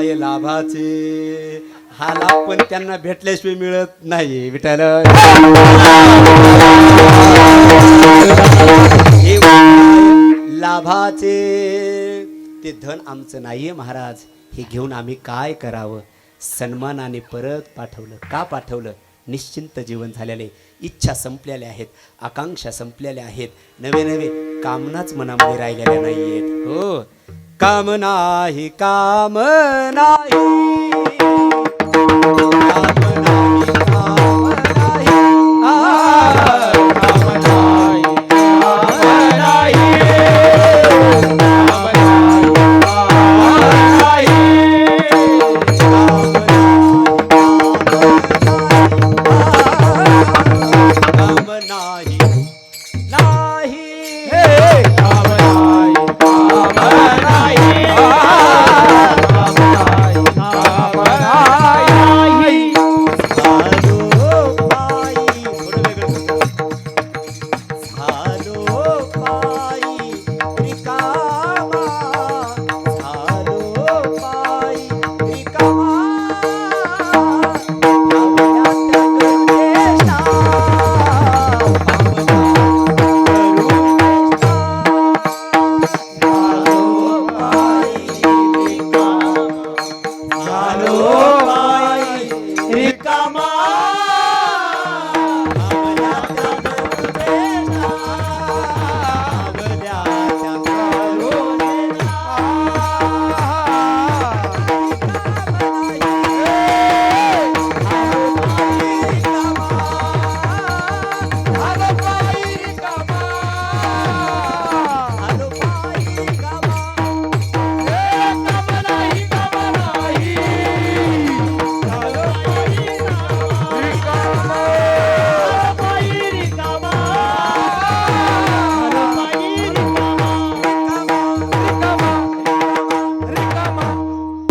आहे लाभाचे. हा लाभ पण त्यांना भेटल्याशिवाय मिळत नाही. विठ्ठल हे लाभाचे. ते धन आमचं नाहीये महाराज. हे घेऊन आम्ही काय करावं. सन्मानाने परत पाठवलं. का पाठवलं. निश्चिंत जीवन झालेले, इच्छा संपलेल्या आहेत, आकांक्षा संपलेल्या आहेत, नवे नवे कामनाच मनामध्ये राहिलेल्या नाही आहेत. हो, काम नाही, काम नाही,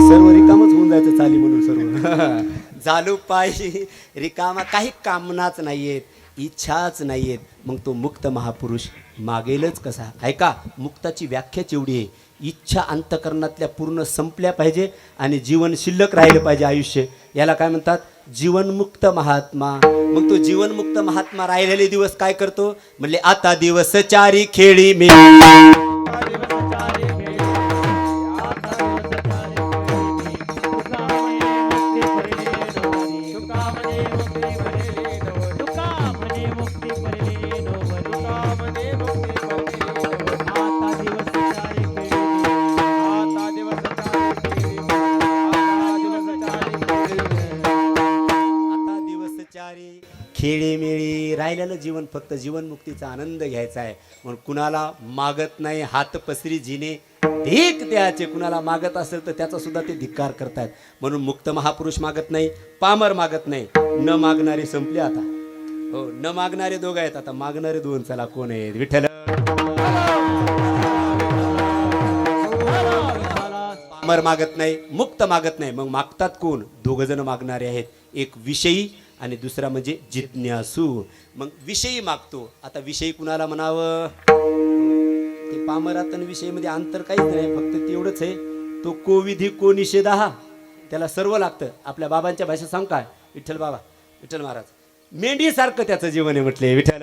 सर्व रिकामच होऊन जायचं चाली म्हणून सर्व झालो पायी रिकामा. काही कामनाच नाहीयेत, इच्छाच नाहीयेत. मग तो मुक्त महापुरुष मागेलच कसा. ऐका, मुक्ताची व्याख्याच एवढी आहे. इच्छा अंतकरणातल्या पूर्ण संपल्या पाहिजे आणि जीवन शिल्लक राहिलं पाहिजे. आयुष्य याला काय म्हणतात, जीवनमुक्त महात्मा. मग तो जीवनमुक्त महात्मा राहिलेले दिवस काय करतो म्हणले, आता दिवस चारी खेळी मी. खेळीमेळी राहिलेलं जीवन फक्त जीवनमुक्तीचा आनंद घ्यायचा आहे. म्हणून कुणाला मागत नाही हात पसरी जिने ढीक द्यायचे. कुणाला मागत असेल तर त्याचा सुद्धा ते धिक्कार करतायत. म्हणून मुक्त महापुरुष मागत नाही, पामर मागत नाही. न मागणारे संपले आता. हो, न मागणारे दोघं आहेत, आता मागणारे दोन. चला कोण आहेत. विठ्ठल पामर मागत नाही, मुक्त मागत नाही. मग मागतात कोण, दोघ जण मागणारे आहेत. एक विषयी आणि दुसरा म्हणजे जिज्ञासू. मग विषयी मागतो. आता विषयी कुणाला म्हणावं. ते पामरात आणि विषयीमध्ये अंतर काहीच नाही, फक्त तेवढंच आहे. तो को विधी को निषेध हा, त्याला सर्व लागतं. आपल्या बाबांच्या भाषेत सांग काय, विठ्ठल बाबा, विठ्ठल महाराज मेंढीसारखं त्याचं जीवन आहे म्हटले. विठ्ठल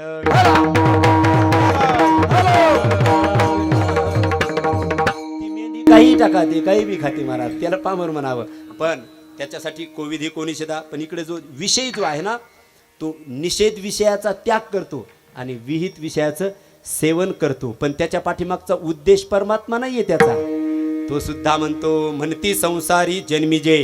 ती मेंढी काही टाका, ते काही बी खाते महाराज, त्याला पामर म्हणावं. पण त्याच्यासाठी कोविधी कोनिषेधा. पण इकडे जो विषय जो आहे ना, तो निषेध विषयाचा त्याग करतो आणि विहित विषयाचं सेवन करतो. पण त्याच्या पाठीमागचा उद्देश परमात्मा नाहीये त्याचा. तो सुद्धा म्हणती संसारी जन्मीजे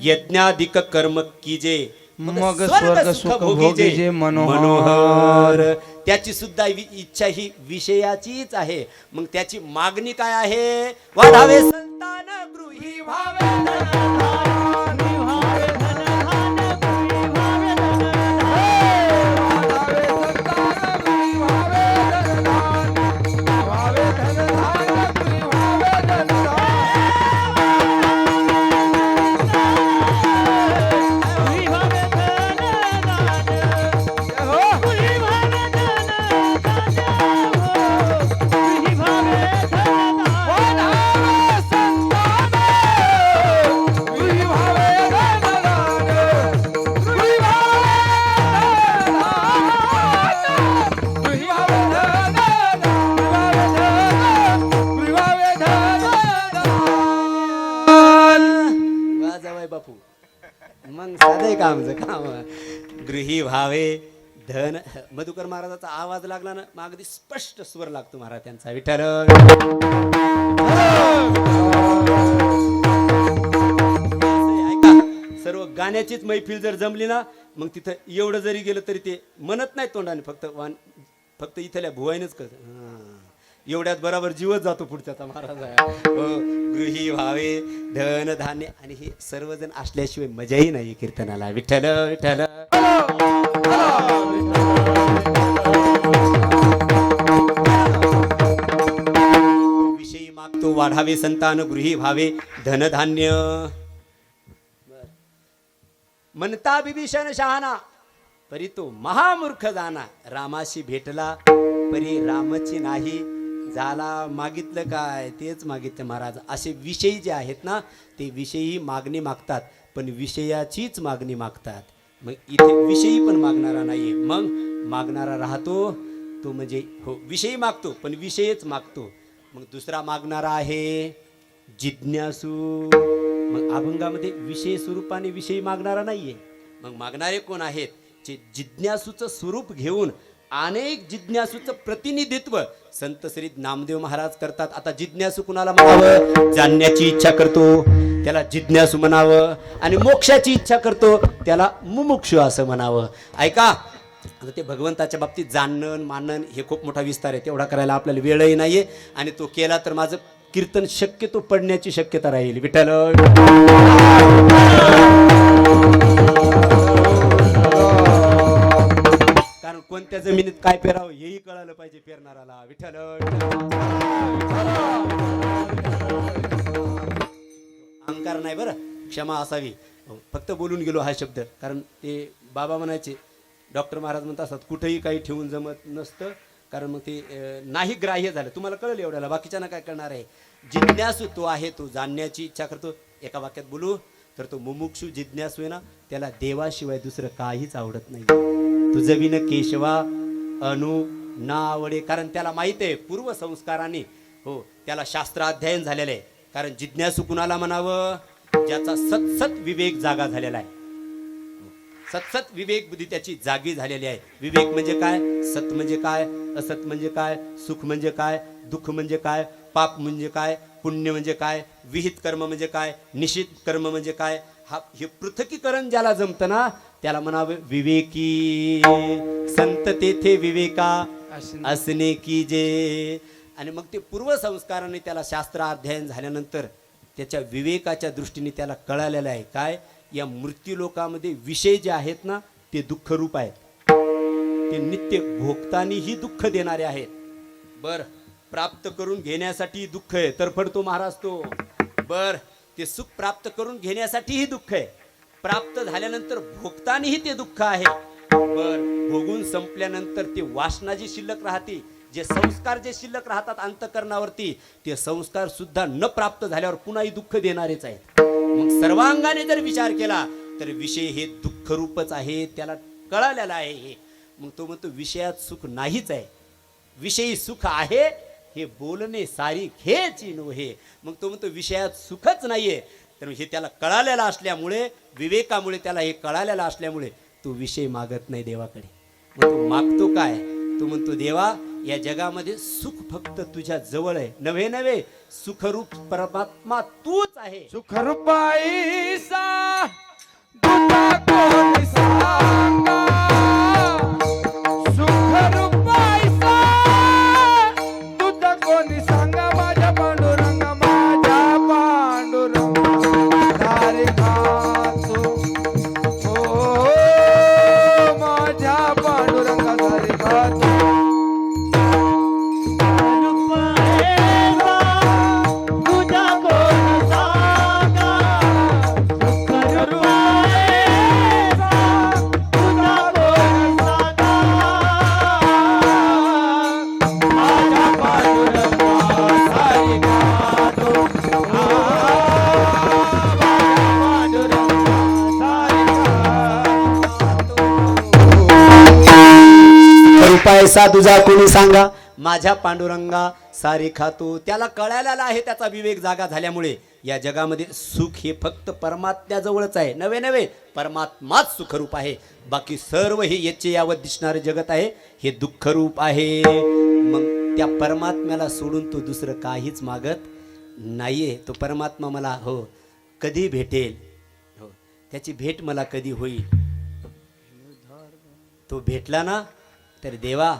यज्ञाधिक कर्म कीजे
मग स्वर्ग सुख भोगीजे मनोहर.
त्याची सुद्धा इच्छा ही विषयाचीच आहे. मग त्याची मागणी काय आहे, वाढावे संतान गृही व्हावे का आमचं काम. गृही भावे धन. मधुकर महाराजाचा आवाज लागला ना मग अगदी स्पष्ट स्वर लागतो महाराज त्यांचा. विठ्ठल ऐका, सर्व गाण्याचीच मैफिल जर जमली ना मग तिथं एवढं जरी गेलं तरी ते म्हणत नाही तोंडाने, फक्त इथल्या भुवाईनच कळत. एवढ्यात बरोबर जीवच जातो पुढच्याचा महाराज. गृही भावे धन धान्य आणि हे सर्वजण असल्याशिवाय मजाही नाही कीर्तनाला. विठ्ठल विठ्ठल. विषयी मागतो वाढावे संतान गृही भावे धनधान्य. म्हणता बिभीषण शहाणा परी तो महामूर्ख जाना. रामाशी भेटला परी रामची नाही झाला. मागितलं काय तेच मागितलं महाराज. असे विषय जे आहेत ना ते विषयी मागणी मागतात पण विषयाचीच मागणी मागतात. मग इथे विषयी पण मागणारा नाहीये. मग मागणारा राहतो तो म्हणजे हो विषयी मागतो पण विषयच मागतो. मग दुसरा मागणारा आहे जिज्ञासू. मग अभंगामध्ये विषय स्वरूपाने विषयी मागणारा नाहीये. मग मागणारे कोण आहेत? जे जिज्ञासूचं स्वरूप घेऊन अनेक जिज्ञासूचं प्रतिनिधित्व संत श्री नामदेव महाराज करतात. आता जिज्ञासू कुणाला म्हणावं? जाणण्याची इच्छा करतो त्याला जिज्ञासू म्हणावं आणि मोक्षाची इच्छा करतो त्याला मुमुक्षु असं म्हणावं. ऐका, आता ते भगवंताच्या बाबतीत जाणणं मानणं हे खूप मोठा विस्तार आहे. तेवढा करायला आपल्याला वेळही नाहीये आणि तो केला तर माझं कीर्तन शक्यतो पडण्याची शक्यता राहील. विठ्ठल कारण कोणत्या जमिनीत काय पेरावं हेही कळालं पाहिजे पेरणाराला. विठ्ठल अहंकार नाही बरं, क्षमा असावी. फक्त बोलून गेलो हा शब्द. कारण ते बाबा म्हणायचे, डॉक्टर महाराज म्हणत असतात कुठेही काही ठेवून जमत नसतं कारण मग ते नाही ग्राह्य झालं. तुम्हाला कळलं एवढ्याला, बाकीच्यांना काय करणार आहे? जिज्ञासू तो आहे, तो जाणण्याची इच्छा करतो. एका वाक्यात बोलू तर तो मुमुक्षू जिज्ञासू आहे ना त्याला देवाशिवाय दुसरं काहीच आवडत नाही. तुझं विन केशवा अनु ना आवडे. कारण त्याला माहित आहे पूर्व संस्काराने हो त्याला शास्त्र अध्ययन झालेलं आहे. कारण जिज्ञासू कुणाला म्हणावं? ज्याचा सतसत विवेक जागा झालेला आहे. सतसत विवेक बुद्धी त्याची जागी झालेली आहे. विवेक म्हणजे काय? सत म्हणजे काय? असत म्हणजे काय? सुख म्हणजे काय? दुःख म्हणजे काय? पाप म्हणजे काय? पुण्य म्हणजे काय? विहित कर्म म्हणजे काय? निषिद्ध कर्म म्हणजे काय? हे पृथकीकरण ज्याला जमतं ना त्याला म्हणावे विवेकी. संत तेथे विवेका असणे की जे. आणि मग ते पूर्व संस्काराने त्याला शास्त्र अध्ययन झाल्यानंतर त्याच्या विवेकाच्या दृष्टीने त्याला कळालेलं आहे काय? या मृत्यू लोकामध्ये विषय जे आहेत ना ते दुःखरूप आहेत. ते नित्य भोगतानीही दुःख देणारे आहेत. बर, प्राप्त करून घेण्यासाठी दुःख आहे तरफडतो महाराज तो. बर, ते सुख प्राप्त करून घेण्यासाठीही दुःख आहे. प्राप्त झाल्यानंतर भोगतानीही ते दुःख आहे. बर, भोगून संपल्यानंतर ते वासना जी शिल्लक राहते, जे संस्कार जे शिल्लक राहतात अंतःकरणावरती, ते संस्कार सुद्धा न प्राप्त झाल्यावर पुन्हाही दुःख देणारेच आहेत. मग सर्वांगाने जर विचार केला तर विषय हे दुःखरूपच आहे. त्याला कळालेला आहे हे. मग तो म्हणतो विषयात सुख नाहीच आहे. विषयी सुख आहे हे बोलणे सारी खेची नव्हे. मग तो म्हणतो विषयात सुखच नाहीये. तर हे त्याला कळालेला असल्यामुळे विवेकामुळे त्याला हे कळालेला असल्यामुळे तो विषय मागत नाही देवाकडे. मग तो मागतो काय? तो म्हणतो देवा या जगामध्ये सुख फक्त तुझ्या जवळ आहे. नव्हे नव्हे सुखरूप परमात्मा तूच आहे.
सुखरूपाईसा तुझा कोणी सांगा. सुखरूपाईसा तुझा कोणी सांगा. माझ्या पांडुरंग माझ्या पांडुरंग सारे खातो हो माझ्या पांडुरंगा सारे खातो.
पैसा तुझा कोणी सांगा. माझ्या पांडुरंगा सारी खातो. त्याला कळालेला आहे त्याचा विवेक जागा झाल्यामुळे या जगामध्ये सुख हे फक्त परमात्म्याजवळच आहे. नव्हे नव्हे, परमात्माच सुखरूप आहे. बाकी सर्व हे याचे यावत दिसणारे जगत आहे हे दुःखरूप आहे. मग त्या परमात्म्याला सोडून तो दुसरं काहीच मागत नाहीये. तो परमात्मा मला हो कधी भेटेल, हो त्याची भेट मला कधी होईल. तो भेटला ना तर देवा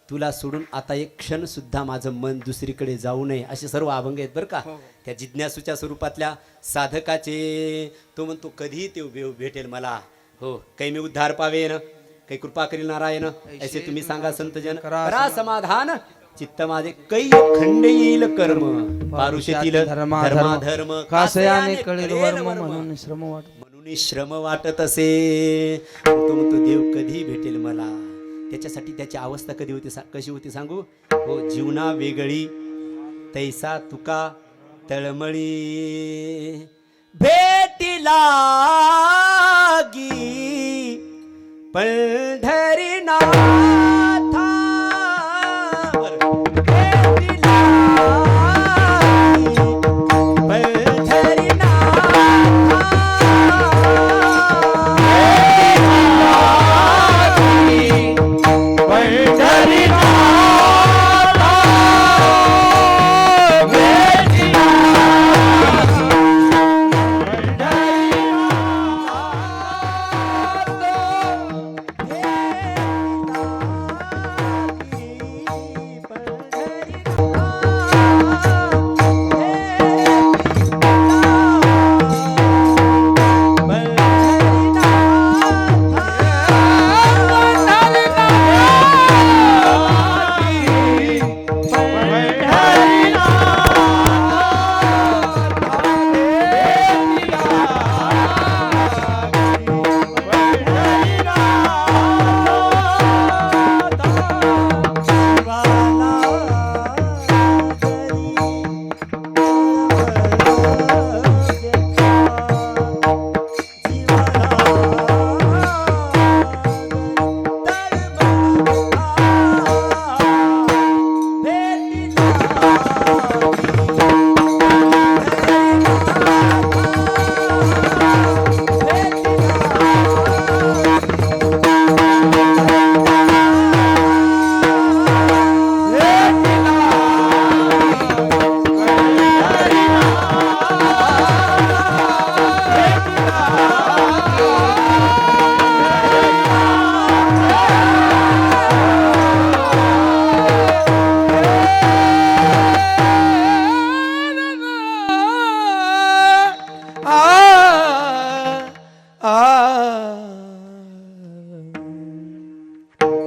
तुला सोडून आता एक क्षण सुद्धा माझं मन दुसरीकडे जाऊ नये. असे सर्व अभंग आहेत बरं का. त्या जिज्ञासूच्या स्वरूपातल्या साधकाचे. तो म्हणतो कधी ते भेटेल मला, हो काही मी उद्धार पावेन, काही कृपा करील नारायण. असे तुम्ही सांगा संतजन. करा समाधान चित्त माझे, कै खंड येईल कर्म पारुषेतील धर्म
कासयाने कळेल वर्म म्हणून श्रम वाट
म्हणून श्रम वाटत असे. तो म्हणतो देव कधी भेटेल मला. त्याच्यासाठी त्याची अवस्था कधी होती कशी होती सांगू. हो जीवना वेगळी तैसा तुका तळमळी, भेटीला गी पंढरीनाथा, भेटीला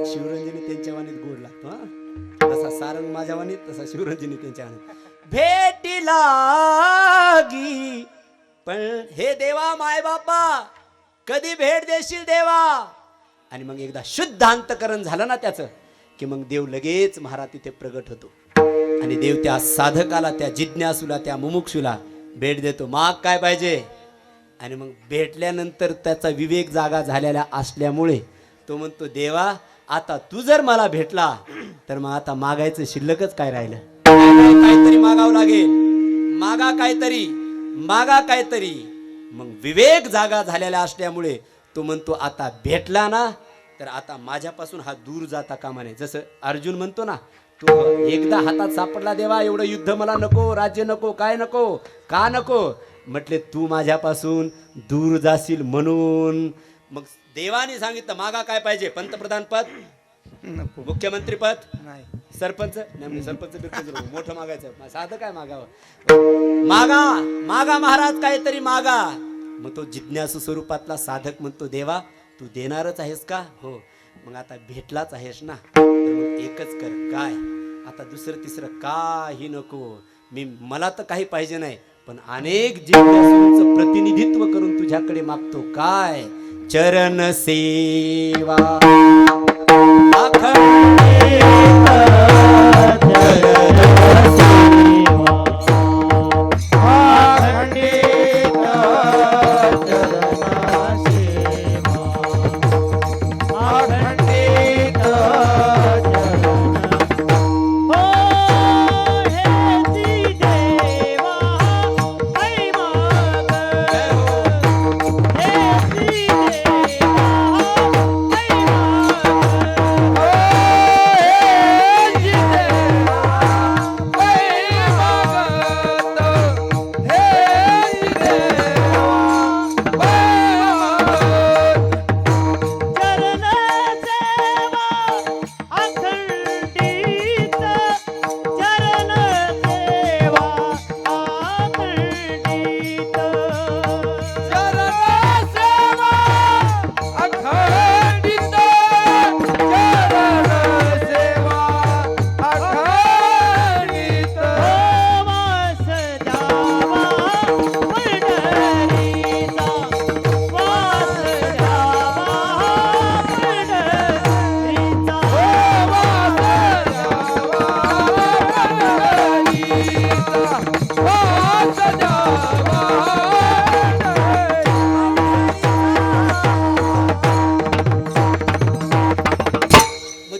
शिवरंजनी त्यांच्या वाणीत गोड लागतो. हा तसा सारंग माझ्या वाणीत, तसा शिवरंजनी त्यांच्या वाणीत. भेटी लागी पण हे देवा माय बापा कधी भेट देशील देवा. आणि मग एकदा शुद्ध अंतकरण झालं ना त्याचं की मग देव लगेच महाराज तिथे प्रगट होतो. आणि देव त्या साधकाला, त्या जिज्ञासूला, त्या मुमुक्षूला भेट देतो. माग काय पाहिजे. आणि मग भेटल्यानंतर त्याचा विवेक जागा झालेला असल्यामुळे तो म्हणतो देवा आता तू जर मला भेटला तर मग आता मागायचं शिल्लकच काय राहिलं. काहीतरी मागावं लागेल. मागा काहीतरी. मग विवेक जागा झालेला असल्यामुळे तो म्हणतो आता भेटला ना तर आता माझ्यापासून हा दूर जाता कामा नये. जसं अर्जुन म्हणतो ना तू एकदा हातात सापडला देवा, एवढं युद्ध मला नको, राज्य नको, काय नको, का नको. म्हटले तू माझ्यापासून दूर जाशील म्हणून. मग देवाने सांगितलं मागा काय पाहिजे. पंतप्रधान पद, मुख्यमंत्री पद, सरपंच नाही, सरपंच मोठं मागायचं, साधं काय मागावं. मागा महाराज काहीतरी मागा. मग तो जिज्ञासू स्वरूपातला साधक म्हणतो देवा तू देणारच आहेस का. हो मग आता भेटलाच आहेस ना तर मग एकच कर. काय आता दुसरं तिसरं काही नको. मला तर काही पाहिजे नाही पण अनेक जिज्ञासूंचं प्रतिनिधित्व करून तुझ्याकडे मागतो. काय चरण सेवा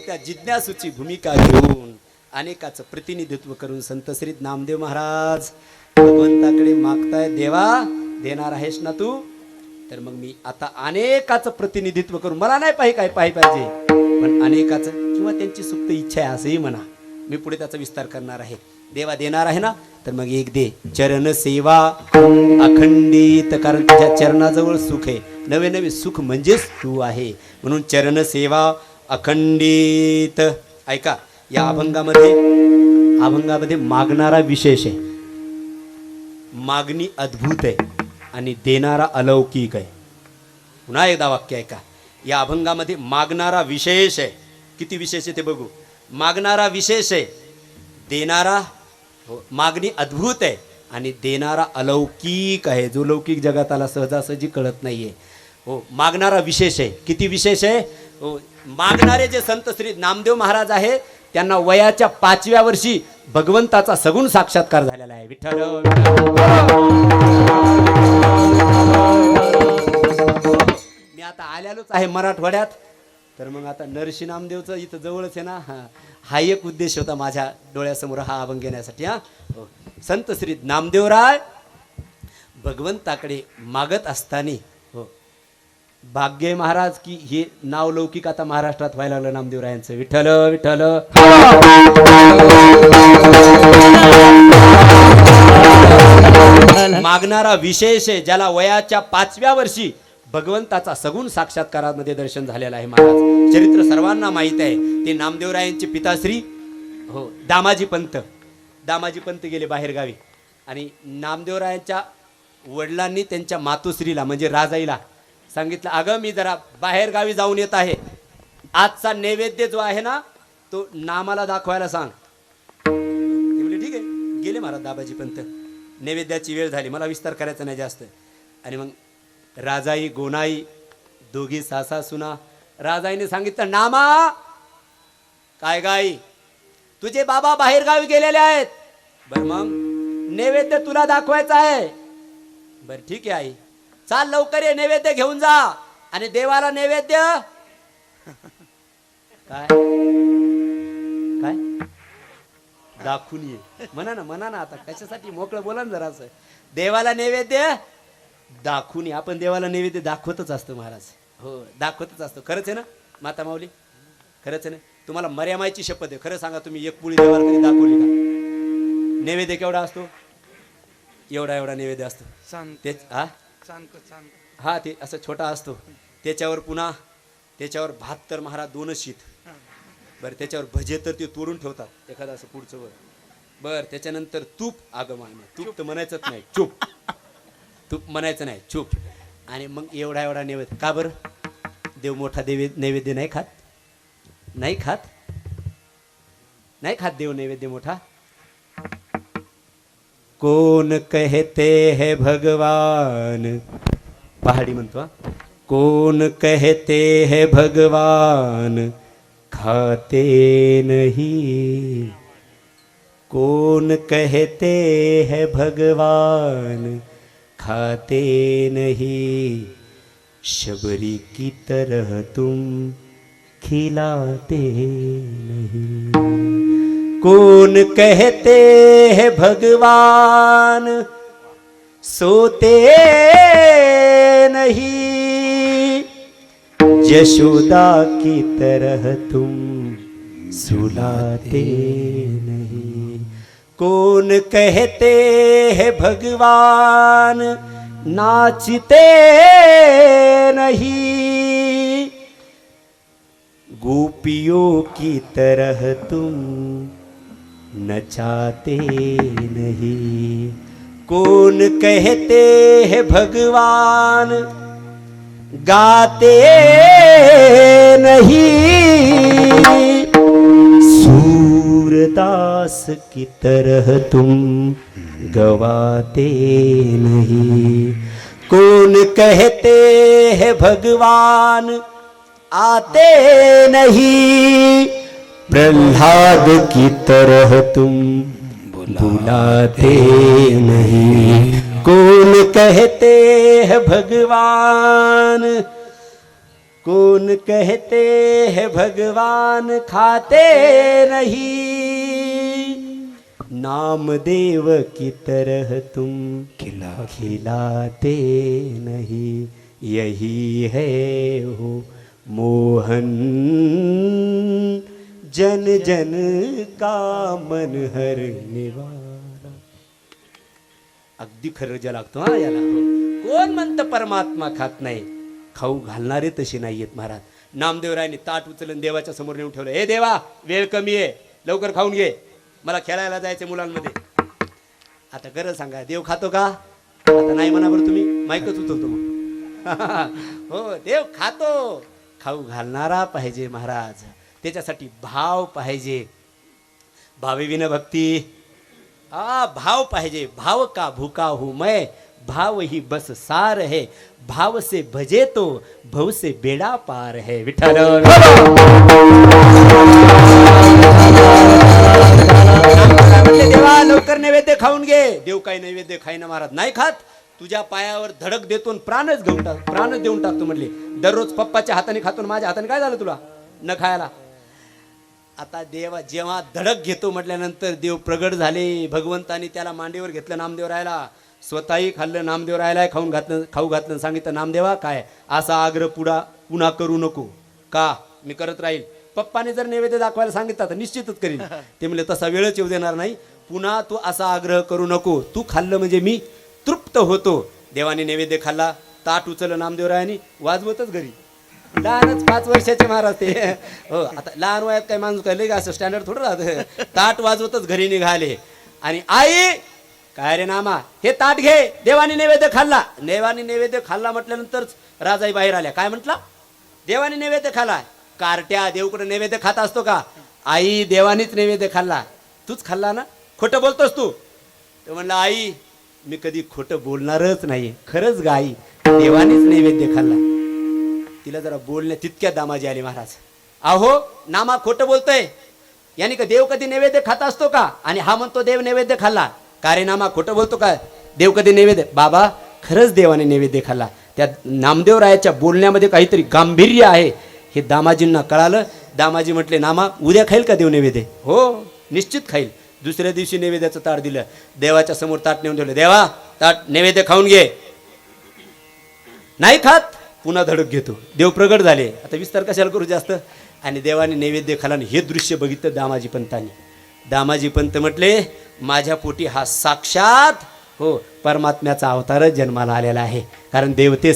त्या जिज्ञासूची भूमिका घेऊन अनेकाचं प्रतिनिधित्व करून संत श्री नामदेव महाराज भगवंताकडे मागताय, देवा देणार आहेस ना तू? तर मग मी आता अनेकाचं प्रतिनिधित्व करून, मला नाही पाहिजे पण अनेकाचं किंवा त्यांची सुप्त इच्छा आहे असंही म्हणा, मी पुढे त्याचा विस्तार करणार आहे. देवा देणार आहे ना, तर मग एक दे. चरण सेवा अखंडित, कारण तुझ्या चरणाजवळ सुख आहे, नवे नवे सुख म्हणजेच तू आहे, म्हणून चरण सेवा अखंडित. ऐका, या अभंगामध्ये मागणारा विशेष आहे, मागणी अद्भुत आहे आणि देणारा अलौकिक आहे. पुन्हा एकदा वाक्य ऐका, या अभंगामध्ये मागणारा विशेष आहे. किती विशेष आहे ते बघू. मागणारा विशेष आहे, देणारा मागणी अद्भुत आहे आणि देणारा अलौकिक आहे, जो लौकिक जगाताला सहजासहजी कळत नाहीये. हो, मागणारा विशेष आहे. किती विशेष आहे? हो, मागणारे जे संत श्री नामदेव महाराज आहे त्यांना वयाच्या 5व्या वर्षी भगवंताचा सगुण साक्षात्कार झालेला आहे. विठ्ठल मी आता आलेलोच आहे मराठवाड्यात, तर मग आता नरसी नामदेवचं इथं जवळच आहे ना, हा एक उद्देश होता माझ्या डोळ्यासमोर हा अभंग घेण्यासाठी. हो, संत श्री नामदेवराय भगवंताकडे मागत असताना, हो, भाग्य महाराज की हे नाव लौकिक आता महाराष्ट्रात व्हायला लागलं नामदेवरायांचं. विठ्ठल विठ्ठल. मागणारा विशेष आहे, ज्याला वयाच्या 5व्या वर्षी भगवंताचा सगुण साक्षात्कारामध्ये दर्शन झालेलं आहे. महाराज चरित्र सर्वांना माहीत आहे. ते नामदेवरायांचे पिताश्री, हो, दामाजी पंत गेले बाहेरगावी आणि नामदेवरायांच्या वडिलांनी त्यांच्या मातोश्रीला म्हणजे राजाईला सांगितलं, अगं मी जरा बाहेरगावी जाऊन येत आहे, आजचा नैवेद्य जो आहे ना तो नामाला दाखवायला सांग. ते म्हणले ठीक आहे. गेले महाराज दामाजी पंत. नैवेद्याची वेळ झाली, मला विस्तार करायचा नाही जास्त. आणि मग राजाई गोनाई दोघी सासा सुना, राजाईने सांगितलं, नामा काय गाई, तुझे बाबा बाहेर गावी गेलेले आहेत. बर मग नैवेद्य तुला दाखवायचा आहे. बर ठीक आहे आई, चाल लवकर ये, नैवेद्य घेऊन जा. आणि देवाला नैवेद्य काय काय दाखवून ये. म्हणा ना आता कशासाठी मोकळं बोला ना जरा. असं देवाला नैवेद्य दाखवून ये. आपण देवाला नैवेद्य दाखवतच असतो महाराज. हो, दाखवतच असतो. खरंच आहे ना माता माऊली? खरंच आहे ना? तुम्हाला मर्यामायची शपथ आहे, खरं सांगा, तुम्ही एक पोळी देवाला कधी दाखवली का? नैवेद्य केवढा असतो? एवढा नैवेद्य असतो. तेच हा ते असं छोटा असतो. त्याच्यावर पुन्हा त्याच्यावर भात तर महाराज 2च शीत. बरं, त्याच्यावर भजे तर ते तोडून ठेवतात एखादा असं पुढचं वर. बरं, त्याच्यानंतर तूप. आगमन तूप तर म्हणायचंच नाही, चूप. तूप म्हणायचं नाही, चूप. आणि मग एवढा नैवेद्य. का बरं? देव मोठा नैवेद्य नाही खात देव नैवेद्य मोठा. कौन कहते हैं भगवान, पहाडी म्हणतो हा, कौन कहते हैं भगवान खाते नहीं, कौन कहते हैं भगवान खाते नहीं, शबरी की तरह तुम खिलाते नहीं. कौन कहते हैं भगवान सोते नहीं, यशोदा की तरह तुम सुलाते नहीं. कौन कहते हैं भगवान नाचते नहीं, गोपियों की तरह तुम नचाते नहीं. कौन कहते हैं भगवान गाते नहीं, सूरदास की तरह तुम गवाते नहीं. कौन कहते हैं भगवान आते नहीं, प्रहलाद की तरह तुम बुलाते नहीं. कौन कहते हैं भगवान कौन कहते हैं भगवान खाते नहीं, नामदेव की तरह तुम खिलाते नहीं, यही है हो मोहन जन जन का मन हरने वाला. अगदी खरं जे लागतो हा याला. कोण म्हणतं परमात्मा खात नाही? खाऊ घालणारे तसे नाहीयेत महाराज. नामदेवरायांनी ताट उचलून देवाच्या समोर नेऊन ठेवलं. हे देवा, वेळ कमी आहे, लवकर खाऊन घे, मला खेळायला जायचं मुलांमध्ये. आता खरं सांगा, देव खातो का? आता नाही म्हणा बरं, तुम्ही माईकच उचलतो मग. हो, देव खातो. खाऊ घालणारा पाहिजे महाराज, त्याच्यासाठी भाव पाहिजे. भावेविन भक्ती. भाव पाहिजे. भाव का भूका हूं मैं, भाव ही बस सार है, भाव से भजे तो भव से बेड़ा पार है. विठ्ठल म्हणले, देवा लवकर नैवेद्य खाऊन घे. देव काही नैवेद्य खाईना महाराज. नाही खात, तुझ्या पायावर धडक देतो, प्राणच देऊन टाकतो म्हणले. दररोज पप्पाच्या हाताने खातो, माझ्या हाताने काय झालं तुला न खायला? आता देवा जेव्हा धडक घेतो म्हटल्यानंतर देव प्रगट झाले. भगवंतानी त्याला मांडीवर घेतलं, नामदेव राहायला. स्वतःही खाल्लं, नामदेव राहायला खाऊ घातलं. सांगितलं, नामदेवा काय असा आग्रह पुन्हा करू नको का? मी करत राहील. पप्पाने जर नैवेद्य दाखवायला सांगितलं तर निश्चितच करीन. ते म्हणले, तसा वेळच येऊ देणार नाही, पुन्हा तू असा आग्रह करू नको. तू खाल्लं म्हणजे मी तृप्त होतो. देवाने नैवेद्य खाल्ला, ताट उचललं नामदेवरायांनी, वाजवतच घरी. लहानच 5 वर्षाचे महाराज ते. हो, आता लहान वयात काय माणूस काय असं स्टँडर्ड थोडं राहतं. ताट वाजवतच घरी निघाले. आणि आई, काय रे नामा, हे ताट घे, देवाने नैवेद्य खाल्ला. देवाने नैवेद्य खाल्ला म्हटल्यानंतर राजाई बाहेर आल्या. काय म्हटला? देवाने नैवेद्य खाल्ला. कारट्या, देवकडे नैवेद्य खाता असतो का? आई, देवानीच नैवेद्य खाल्ला. तूच खाल्ला ना? खोटं बोलतोस तू? तो म्हणला, आई मी कधी खोटं बोलणारच नाही, खरंच ग आई, देवानीच नैवेद्य खाल्ला. तिला जरा बोलण्या तितक्या दामाजी आली. महाराज, अहो नामा खोटं बोलतोय, यानी का देव कधी नैवेद्य खाता असतो का? आणि हा म्हणतो देव नैवेद्य खाल्ला. का रे नामा, खोटं बोलतो का? देव कधी नैवेद्य? बाबा खरंच देवाने नैवेद्य खाल्ला. त्या नामदेवरायाच्या बोलण्यामध्ये काहीतरी गांभीर्य आहे हे दामाजींना कळालं. दामाजी म्हटले, नामा उद्या खाईल का देव नैवेद्य? हो निश्चित खाईल. दुसऱ्या दिवशी नैवेद्याचं ताट दिलं, देवाच्या समोर ताट नेऊन ठेवलं. देवा ताट नैवेद्य खाऊन घे. नाही खात, पुन्हा धडक घेतो. देव प्रगट झाले. आता विस्तार कशाला करू जास्त. आणि देवाने नैवेद्य खाला. हे दृश्य बघितलं दामाजी पंतांनी. दामाजी पंत म्हटले, माझ्या पोटी हा साक्षात हो परमात्म्याचा अवतारच जन्माला आलेला आहे. कारण देवते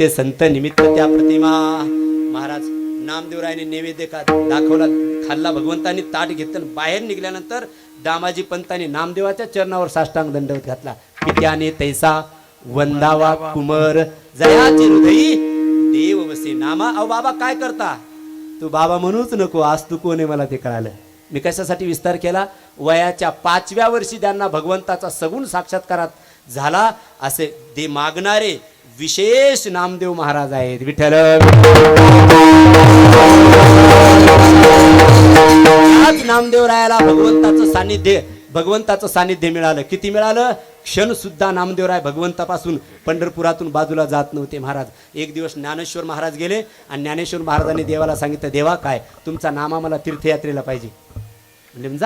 संत निमित्त त्या प्रतिमा. महाराज नामदेवरायाने नैवेद्य दाखवला, खाल्ला. भगवंतांनी ताट घेतलं. बाहेर निघाल्यानंतर दामाजी पंतांनी नामदेवाच्या चरणावर साष्टांग दंडवत घातला. पित्याने तैसा वंदावा कुमर, जयाचे हृदयी देव वसे नामा. अहो बाबा काय करता? तू बाबा म्हणूच नको, आज तू कोण आहे मला ते कळालं. मी कशासाठी विस्तार केला? वयाच्या 5व्या वर्षी त्यांना भगवंताचा सगुण साक्षात्कारात झाला असे ते मागणारे विशेष नामदेव महाराज आहेत. विठ्ठल आज नामदेव रायाला भगवंताचं सानिध्य मिळालं. किती मिळालं? क्षण सुद्धा नामदेवराय भगवंतापासून पंढरपुरातून बाजूला जात नव्हते. महाराज एक दिवस ज्ञानेश्वर महाराज गेले आणि ज्ञानेश्वर महाराजांनी देवाला सांगितलं, देवा काय तुमचा नामा मला तीर्थयात्रेला पाहिजे. म्हणजे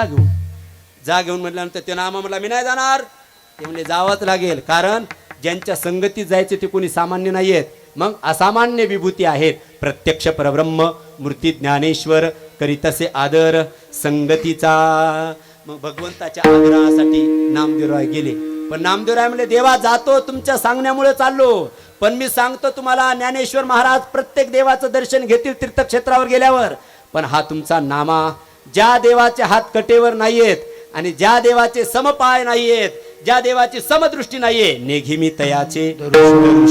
जा घेऊन म्हटल्यानंतर ते नामा म्हटला, मी नाही जाणार. ते म्हणजे जावंच लागेल, कारण ज्यांच्या संगतीत जायचे ते कोणी सामान्य नाही आहेत, मग असामान्य विभूती आहेत. प्रत्यक्ष परब्रह्म मूर्ती ज्ञानेश्वर करीतसे आदर संगतीचा. मग भगवंताच्या आग्रहासाठी नामदेवराय गेले. पण नामदेवराय म्हणले, देवा जातो, तुमच्या सांगण्यामुळे चाललो, पण मी सांगतो तुम्हाला, ज्ञानेश्वर महाराज प्रत्येक देवाचं दर्शन घेतील तीर्थक्षेत्रावर गेल्यावर. पण हा तुमचा नामा, ज्या देवाचे हात कटेवर नाहीयेत आणि ज्या देवाचे समपाय नाहीयेत, ज्या देवाची समदृष्टी नाहीये, नेघिमी तयाचे दर्शन.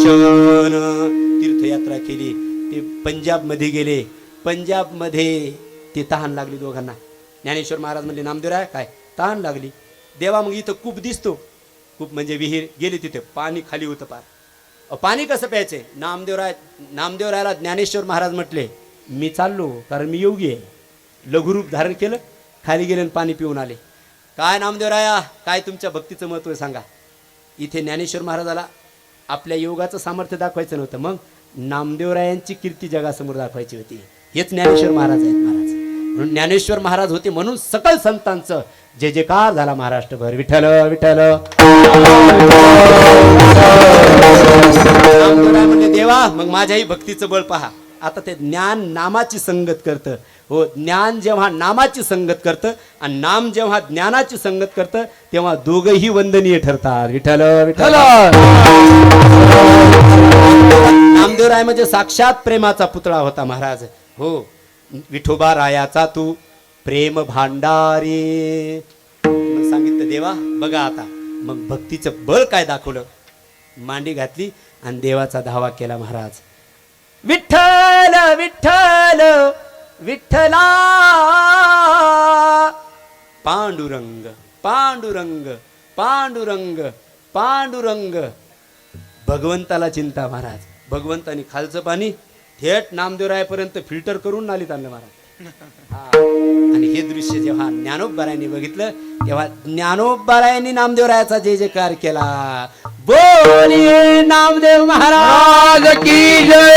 तीर्थयात्रा केली. ते पंजाब मध्ये गेले. पंजाब मध्ये ते तहान लागली दोघांना. ज्ञानेश्वर महाराज म्हणले, नामदेवराय काय तहान लागली? देवा मग इथं कूप दिसतो. कूप म्हणजे विहीर. गेले तिथे, पाणी खाली होतं पार. पाणी कसं प्यायचे? नामदेवरायाला ज्ञानेश्वर महाराज म्हटले, मी चाललो, कारण मी योगी आहे. लघुरूप धारण केलं, खाली गेले आणि पाणी पिऊन आले. काय नामदेवराया, काय तुमच्या भक्तीचं महत्त्व सांगा. इथे ज्ञानेश्वर महाराजाला आपल्या योगाचं सामर्थ्य दाखवायचं नव्हतं, मग नामदेवरायांची कीर्ती जगासमोर दाखवायची होती. हेच ज्ञानेश्वर महाराज आहेत महाराज. म्हणून ज्ञानेश्वर महाराज होते म्हणून सकल संतांचं जय जयकार झाला महाराष्ट्रभर. विठ्ठल विठ्ठल. नामदेवराय म्हणले देवा मग माझ्याही भक्तीचं बळ पहा. आता ते ज्ञान नामाची संगत करतं. हो, ज्ञान जेव्हा नामाची संगत करतं आणि नाम जेव्हा ज्ञानाची संगत करतं तेव्हा दोघंही वंदनीय ठरतात. विठ्ठल विठ्ठल. नामदेवराय म्हणजे साक्षात प्रेमाचा पुतळा होता महाराज. हो, विठोबा रायाचा तू प्रेम भांडारी. मग सांगितलं देवा बघा आता. मग भक्तीचं बळ काय दाखवलं. मांडी घातली आणि देवाचा धावा केला महाराज. विठ्ठल विठ्ठल विठ्ठला पांडुरंग पांडुरंग पांडुरंग पांडुरंग. भगवंताला चिंता महाराज. भगवंतानी खालचं पाणी थेट नामदेवरायापर्यंत फिल्टर करून नालीत आणलं महाराज. आणि हे दृश्य जेव्हा ज्ञानोबारायांनी बघितलं तेव्हा ज्ञानोबारायांनी नामदेवरायाचा जय जयकार केला. बोलिये नामदेव महाराज की जय.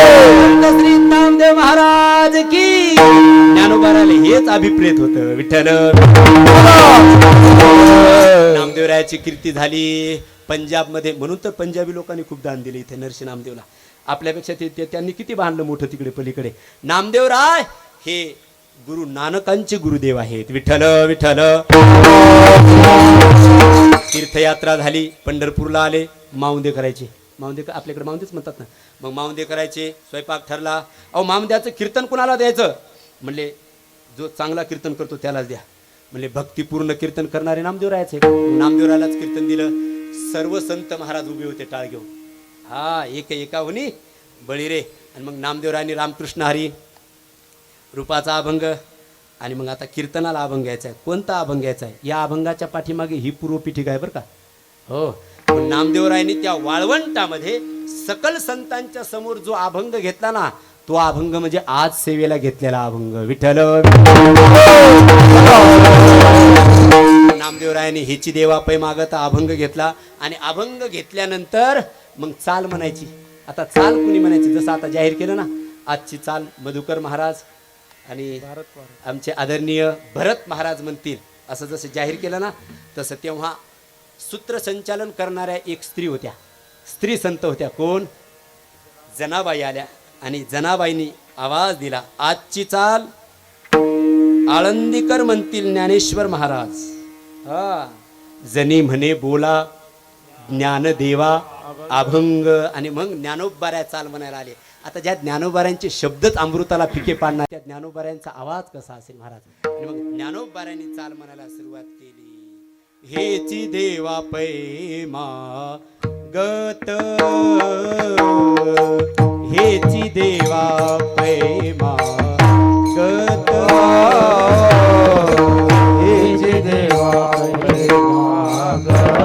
श्री नामदेव महाराज की. ज्ञानोबाराला हेच अभिप्रेत होतं. विठ्ठल. नामदेवरायाची कीर्ती झाली पंजाबमध्ये. म्हणून तर पंजाबी लोकांनी खूप दान दिले इथे नरसी नामदेवला. आपल्यापेक्षा ते त्यांनी किती बांधलं मोठं तिकडे पलीकडे. नामदेवराय हे गुरु नानकांचे गुरुदेव आहेत. विठ्ठल विठ्ठल. तीर्थयात्रा झाली. पंढरपूरला आले. माऊंदे करायचे. माऊंदे आपल्याकडे माऊंदेच म्हणतात ना. मग माऊंदे करायचे. स्वयंपाक ठरला. अहो माऊंद्याचं कीर्तन कुणाला द्यायचं म्हणले जो चांगला कीर्तन करतो त्यालाच द्या म्हणले. भक्तिपूर्ण कीर्तन करणारे नामदेवरायाचे. नामदेवरायालाच कीर्तन दिलं. सर्व संत महाराज उभे होते टाळ घेऊन. हा एक एका होनी बळी रे. आणि मग नामदेवरायांनी रामकृष्ण हरी रूपाचा अभंग आणि मग आता कीर्तनाला अभंग घ्यायचा आहे. कोणता अभंग घ्यायचा आहे. या अभंगाच्या पाठीमागे ही पूर्वपीठिका आहे बरं का. हो, पण नामदेवरायांनी त्या वाळवंटामध्ये सकल संतांच्या समोर जो अभंग घेतला ना तो अभंग म्हणजे आज सेवेला घेतलेला अभंग. विठ्ठल. नामदेवरायांनी हेची देवापै मागत अभंग घेतला आणि अभंग घेतल्यानंतर मग चाल म्हणायची. आता चाल कुणी म्हणायची जसं आता जाहीर केलं ना. आजची चाल मधुकर महाराज आणि आमचे आदरणीय भरत महाराज म्हणतील असं जसं जाहीर केलं ना तसं तेव्हा सूत्रसंचालन करणाऱ्या एक स्त्री होत्या. स्त्री संत होत्या. कोण. जनाबाई आल्या आणि जनाबाईंनी आवाज दिला. आजची चाल आळंदीकर म्हणतील ज्ञानेश्वर महाराज. हा जनी म्हणे बोला ज्ञानदेवा अभंग. आणि मग ज्ञानोबाऱ्या चाल म्हणायला आले. आता ज्या ज्ञानोबाऱ्यांचे शब्दच अमृताला फिके पाडणार त्या ज्ञानोबाऱ्यांचा आवाज कसा असेल महाराज. आणि मग ज्ञानोबाऱ्यांनी चाल म्हणायला सुरुवात केली. हेची देवा पैमा गत हेची देवा पैमा गत हेची देवा पैमा गत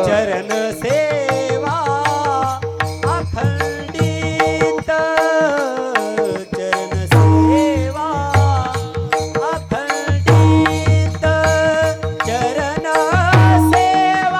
चरण सेवा अखंडित चरण सेवा अखंडित चरण सेवा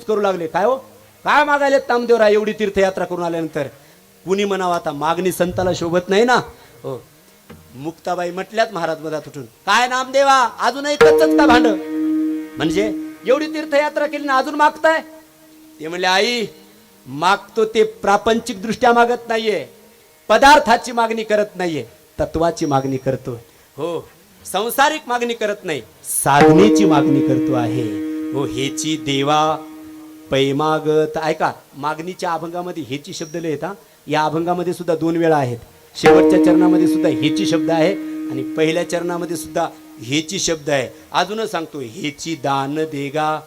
करू लागले. काय हो काय मागायले नामदेवराय एवढी तीर्थयात्रा करून आल्यानंतर. कुणी म्हणावं आता मागणी संताला शोभत नाही ना. हो मुक्ताबाई म्हटल्यात महाराज मधात उठून काय नामदेवा अजूनही कच्चच का भांड. म्हणजे एवढी तीर्थयात्रा केली ना अजून मागताय? ते म्हणले आई मागतो ते प्रापंचिक दृष्ट्या मागत नाहीये, पदार्थाची मागणी करत नाहीये, तत्वाची मागणी करतो. हो, संसारिक मागणी करत नाही, साधनेची मागणी करतो आहे. हो, हेची देवा पैमागत. ऐका, मागणीच्या अभंगामध्ये हेची शब्द लिहित हा. या अभंगामध्ये सुद्धा 2 वेळा आहेत. शेवटच्या चरणामध्ये सुद्धा हेची शब्द आहे आणि पहिल्या चरणामध्ये सुद्धा हेची शब्द आहे. अजूनच सांगतो, हेची दान देगा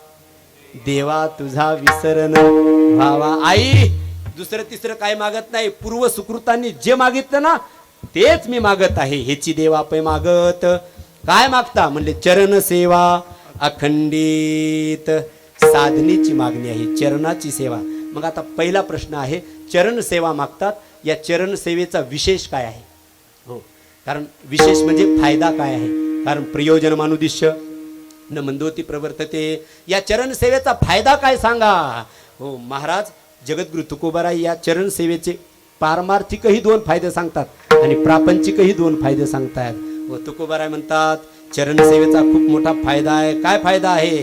देवा तुझा विसरण व्हावा. आई दुसरं तिसरं काय मागत नाही, पूर्व सुकृतांनी जे मागितलं ना तेच मी मागत आहे. हेची देवा पै मागत. काय मागता म्हणले? चरण सेवा अखंडित. साधनेची मागणी आहे, चरणाची सेवा. मग आता पहिला प्रश्न आहे, चरण सेवा मागतात, या चरण सेवेचा विशेष काय आहे? हो, कारण विशेष म्हणजे फायदा काय आहे? कारण प्रयोजन मानुदिश्य न मंदोती प्रवर्तते. या चरण सेवेचा फायदा काय सांगा? हो, महाराज जगद्गुरु तुकोबाराय या चरण सेवेचे पारमार्थिकही 2 फायदे सांगतात आणि प्रापंचिकही 2 फायदे सांगतात. व तुकोबाराय म्हणतात चरण सेवेचा खूप मोठा फायदा आहे. काय फायदा आहे?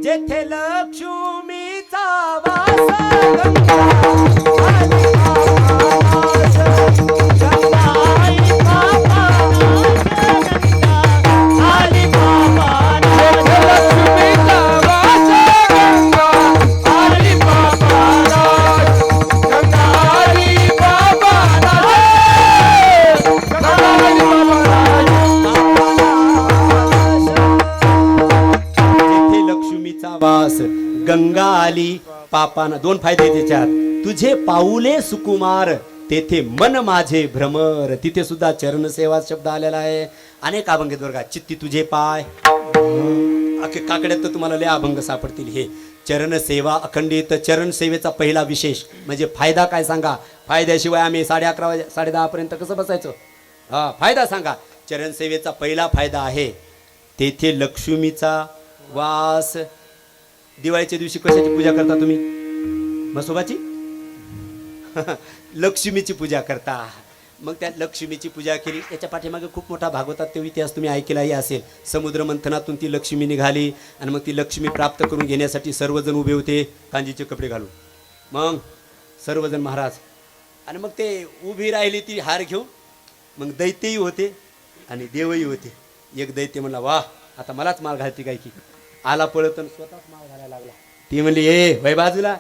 जेथे लक्ष्मीचा वास गंगा आली पापाना. 2 फायदे त्याच्यात. तुझे पाऊले सुकुमार तेथे मन माझे भ्रमर. तिथे सुद्धा चरण सेवा शब्द आलेला आहे. अनेक अभंग आहेत बरं. चित्ती तुझे पाय, काकड्यात तर तुम्हाला लय अभंग सापडतील. हे चरण सेवा अखंडित. चरण सेवेचा पहिला विशेष म्हणजे फायदा काय सांगा? फायद्याशिवाय आम्ही 11:30 10:30 पर्यंत कसं बसायचो? हा, फायदा सांगा. चरण सेवेचा पहिला फायदा आहे तेथे लक्ष्मीचा वास. दिवाळीच्या दिवशी कशाची पूजा करता तुम्ही? म्हसोबाची? लक्ष्मीची पूजा करता. मग त्या लक्ष्मीची पूजा केली. त्याच्या पाठीमागे खूप मोठा भागवतात तो इतिहास तुम्ही ऐकलाही असेल. समुद्र मंथनातून ती लक्ष्मी निघाली आणि मग ती लक्ष्मी प्राप्त करून घेण्यासाठी सर्वजण उभे होते कांजीचे कपडे घालून. मग सर्वजण महाराज आणि मग ते उभी राहिली ती हार घेऊन. मग दैत्यही होते आणि देवही होते. एक दैत्य म्हणला, वाह आता मलाच माल घालते काय की. आला पळत आणि स्वतःच माळ घालायला लागला. ती म्हणली, ए वय बाजूला,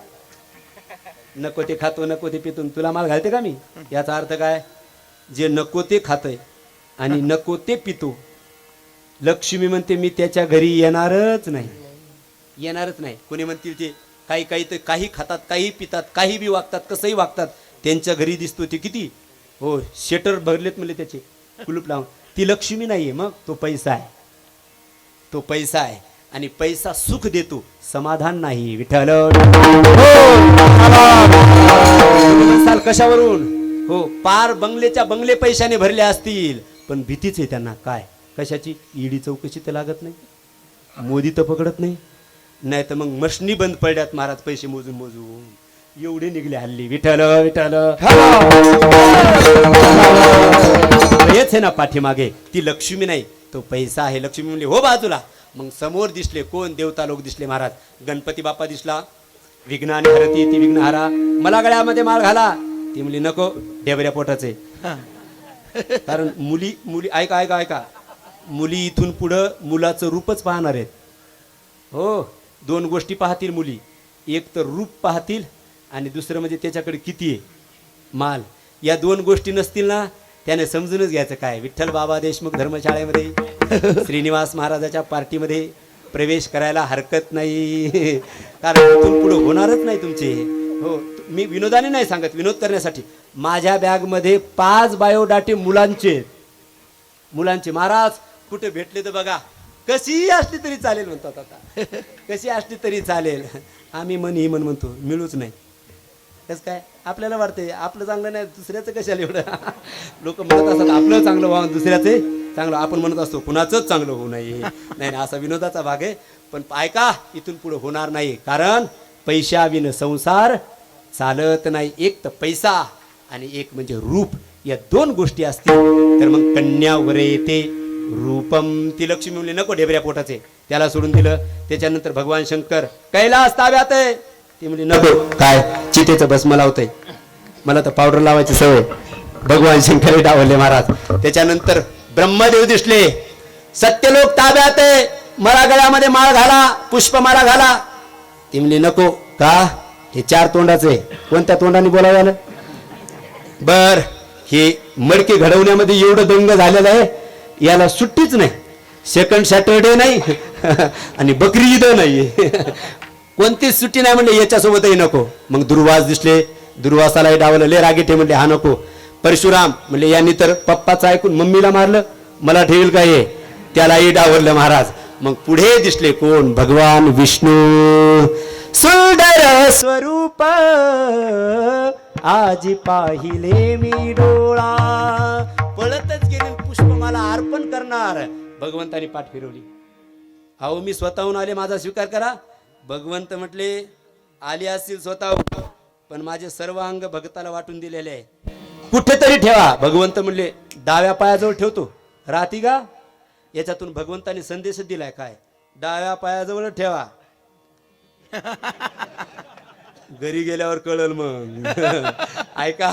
नको ते खातो नको ते पितो, तुला माल घालते का मी? याचा अर्थ काय? जे नको ते खातय आणि नको ते पितो, लक्ष्मी म्हणते मी त्याच्या घरी येणारच नाही, येणारच नाही. कोणी म्हणतील ते काही काही तर काही खातात, काही पितात, काही बी वागतात, कसंही वागतात, त्यांच्या घरी दिसतो ते किती हो शेटर भरलेत म्हणले त्याचे कुलूप लावून. ती लक्ष्मी नाहीये, मग तो पैसा आहे. तो पैसा आहे आणि पैसा सुख देतो, समाधान नाही. विठ्ठल म्हणसाल कशावरून? हो, पार बंगलेच्या बंगले पैशाने भरले असतील, पण भीतीच आहे त्यांना. काय कशाची? ईडी चौकशी तर लागत नाही, मोदी तर पकडत नाही, नाही तर मग मशनी बंद पडल्यात महाराज पैसे मोजून मोजून. एवढे निघले हल्ली. विठ्ठल विठ्ठल हेच आहे ना पाठीमागे. ती लक्ष्मी नाही, तो पैसा आहे. लक्ष्मी म्हणली हो बाजूला. मग समोर दिसले कोण? देवता लोक दिसले महाराज. गणपती बाप्पा दिसला, विघ्नाने हरती ती विघ्नहारा, मला गळ्यामध्ये माळ घाला. ती म्हणली नको, डेबऱ्या पोटाचे. कारण मुली मुली ऐका ऐका ऐका, मुली इथून पुढं मुलाचं रूपच पाहणार आहेत. हो, 2 गोष्टी पाहतील मुली, एक तर रूप पाहतील आणि दुसरं म्हणजे त्याच्याकडे किती आहे माल. या 2 गोष्टी नसतील ना, त्याने समजूनच घ्यायचं काय. विठ्ठल बाबा देशमुख धर्मशाळेमध्ये श्रीनिवास महाराजाच्या पार्टीमध्ये प्रवेश करायला हरकत नाही, कारण इथून पुढे होणारच नाही तुमचे. हो, मी विनोदाने नाही सांगत, विनोद करण्यासाठी. माझ्या बॅगमध्ये 5 बायोडाटे मुलांचे महाराज. कुठे भेटले तर बघा, कशी असली तरी चालेल म्हणतात. आता कशी असली तरी चालेल. आम्ही ही म्हणतो, मिळूच नाही. कसं काय? आपल्याला वाटतंय आपलं चांगलं नाही, दुसऱ्याचं कशाला एवढं. लोक म्हणत असतात आपलं चांगलं व्हावं, दुसऱ्याचे चांगलं. आपण म्हणत असतो कुणाचंच चांगलं होऊ नये. नाही असा विनोदाचा भाग आहे. पण ऐका, इथून पुढे होणार नाही, कारण पैशाविन संसार चालत नाही. एक तर पैसा आणि एक म्हणजे रूप, या 2 गोष्टी असतील तर मग कन्या वरे येते. रूपम. ती लक्ष्मी म्हणली नको ढेबऱ्या पोटाचे, त्याला सोडून दिलं. त्याच्यानंतर भगवान शंकर कैलास ताब्यात आहे. ती म्हणली नको, काय चितेचं भस्म लावतंय, मला तर पावडर लावायची सवय. भगवान शंकर डावले महाराज. त्याच्यानंतर ब्रह्मदेव दिसले, सत्यलोक ताब्यात आहे, मला गळ्यामध्ये माळ घाला, पुष्पमाला घाला. ती म्हणली नको, का हे 4 तोंडाचे, कोणत्या तोंडाने बोलावं. बर, हे मडके घडवण्यामध्ये एवढं दंग झालेलं आहे, याला सुट्टीच नाही. सेकंड सॅटरडे नाही आणि बकरी ईद नाही, कोणतीच सुट्टी नाही. म्हणले याच्यासोबतही नको. मग दुर्वास दिसले, दुर्वासालाही डावलं, ले रागीटे म्हणले हा नको. परशुराम म्हणले यांनी तर पप्पाचं ऐकून मम्मीला मारलं, मला ठेवील का हे, त्यालाही डावरलं महाराज. मग पुढे दिसले कोण, भगवान विष्णू. सुंदर स्वरूप आज पाहिले मी डोळा. पळतच गेले, पुष्पमाला अर्पण करणार. भगवंतानी पाठ फिरवली. अहो मी स्वतःहून आले, माझा स्वीकार करा. भगवंत म्हटले आले असतील स्वतःहून, पण माझे सर्व अंग भगताला वाटून दिलेले आहे, कुठेतरी ठेवा. भगवंत म्हणले डाव्या पायाजवळ ठेवतो, राहती का. याच्यातून भगवंतानी संदेश दिलाय काय, डाव्या पायाजवळ ठेवा. घरी गेल्यावर कळल मग. ऐका,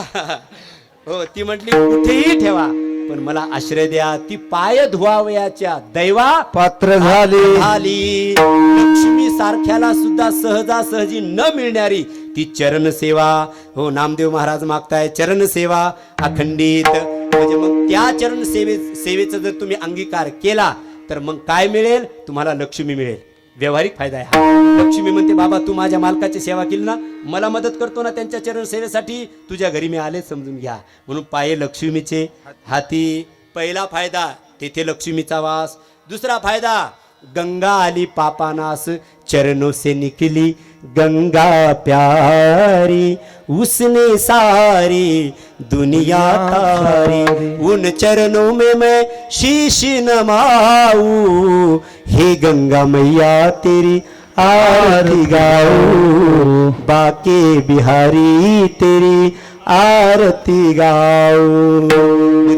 हो ती म्हटली कुठेही ठेवा, पण मला आश्रय द्या. ती पाय धुवावयाच्या दैवा
पात्र झाली.
लक्ष्मी सारख्याला सुद्धा सहजासहजी न मिळणारी ती चरण सेवा. हो नामदेव महाराज मागताय चरण सेवा अखंडित. म्हणजे मग त्या चरण सेवेचा जर तुम्ही अंगीकार केला तर मग काय मिळेल, तुम्हाला लक्ष्मी मिळेल. व्यावहारिक फायदा आहे हा. लक्ष्मी म्हणते बाबा तू माझ्या मालकाची सेवा केली ना, मला मदत करतो ना त्यांच्या चरण सेवेसाठी, तुझ्या घरी मी आले समजून घ्या. म्हणून पाये लक्ष्मीचे, हाती. पहिला फायदा तेथे लक्ष्मीचा वास. दुसरा फायदा गंगा आली पापानास, चरणों से निकली गंगा प्यारी, उसने सारी दुनिया तारी, उन चरणों में मैं शीश नमाऊं, हे गंगा मैया तेरी आरती गाऊं, बाके बिहारी तेरी आरती गाऊं.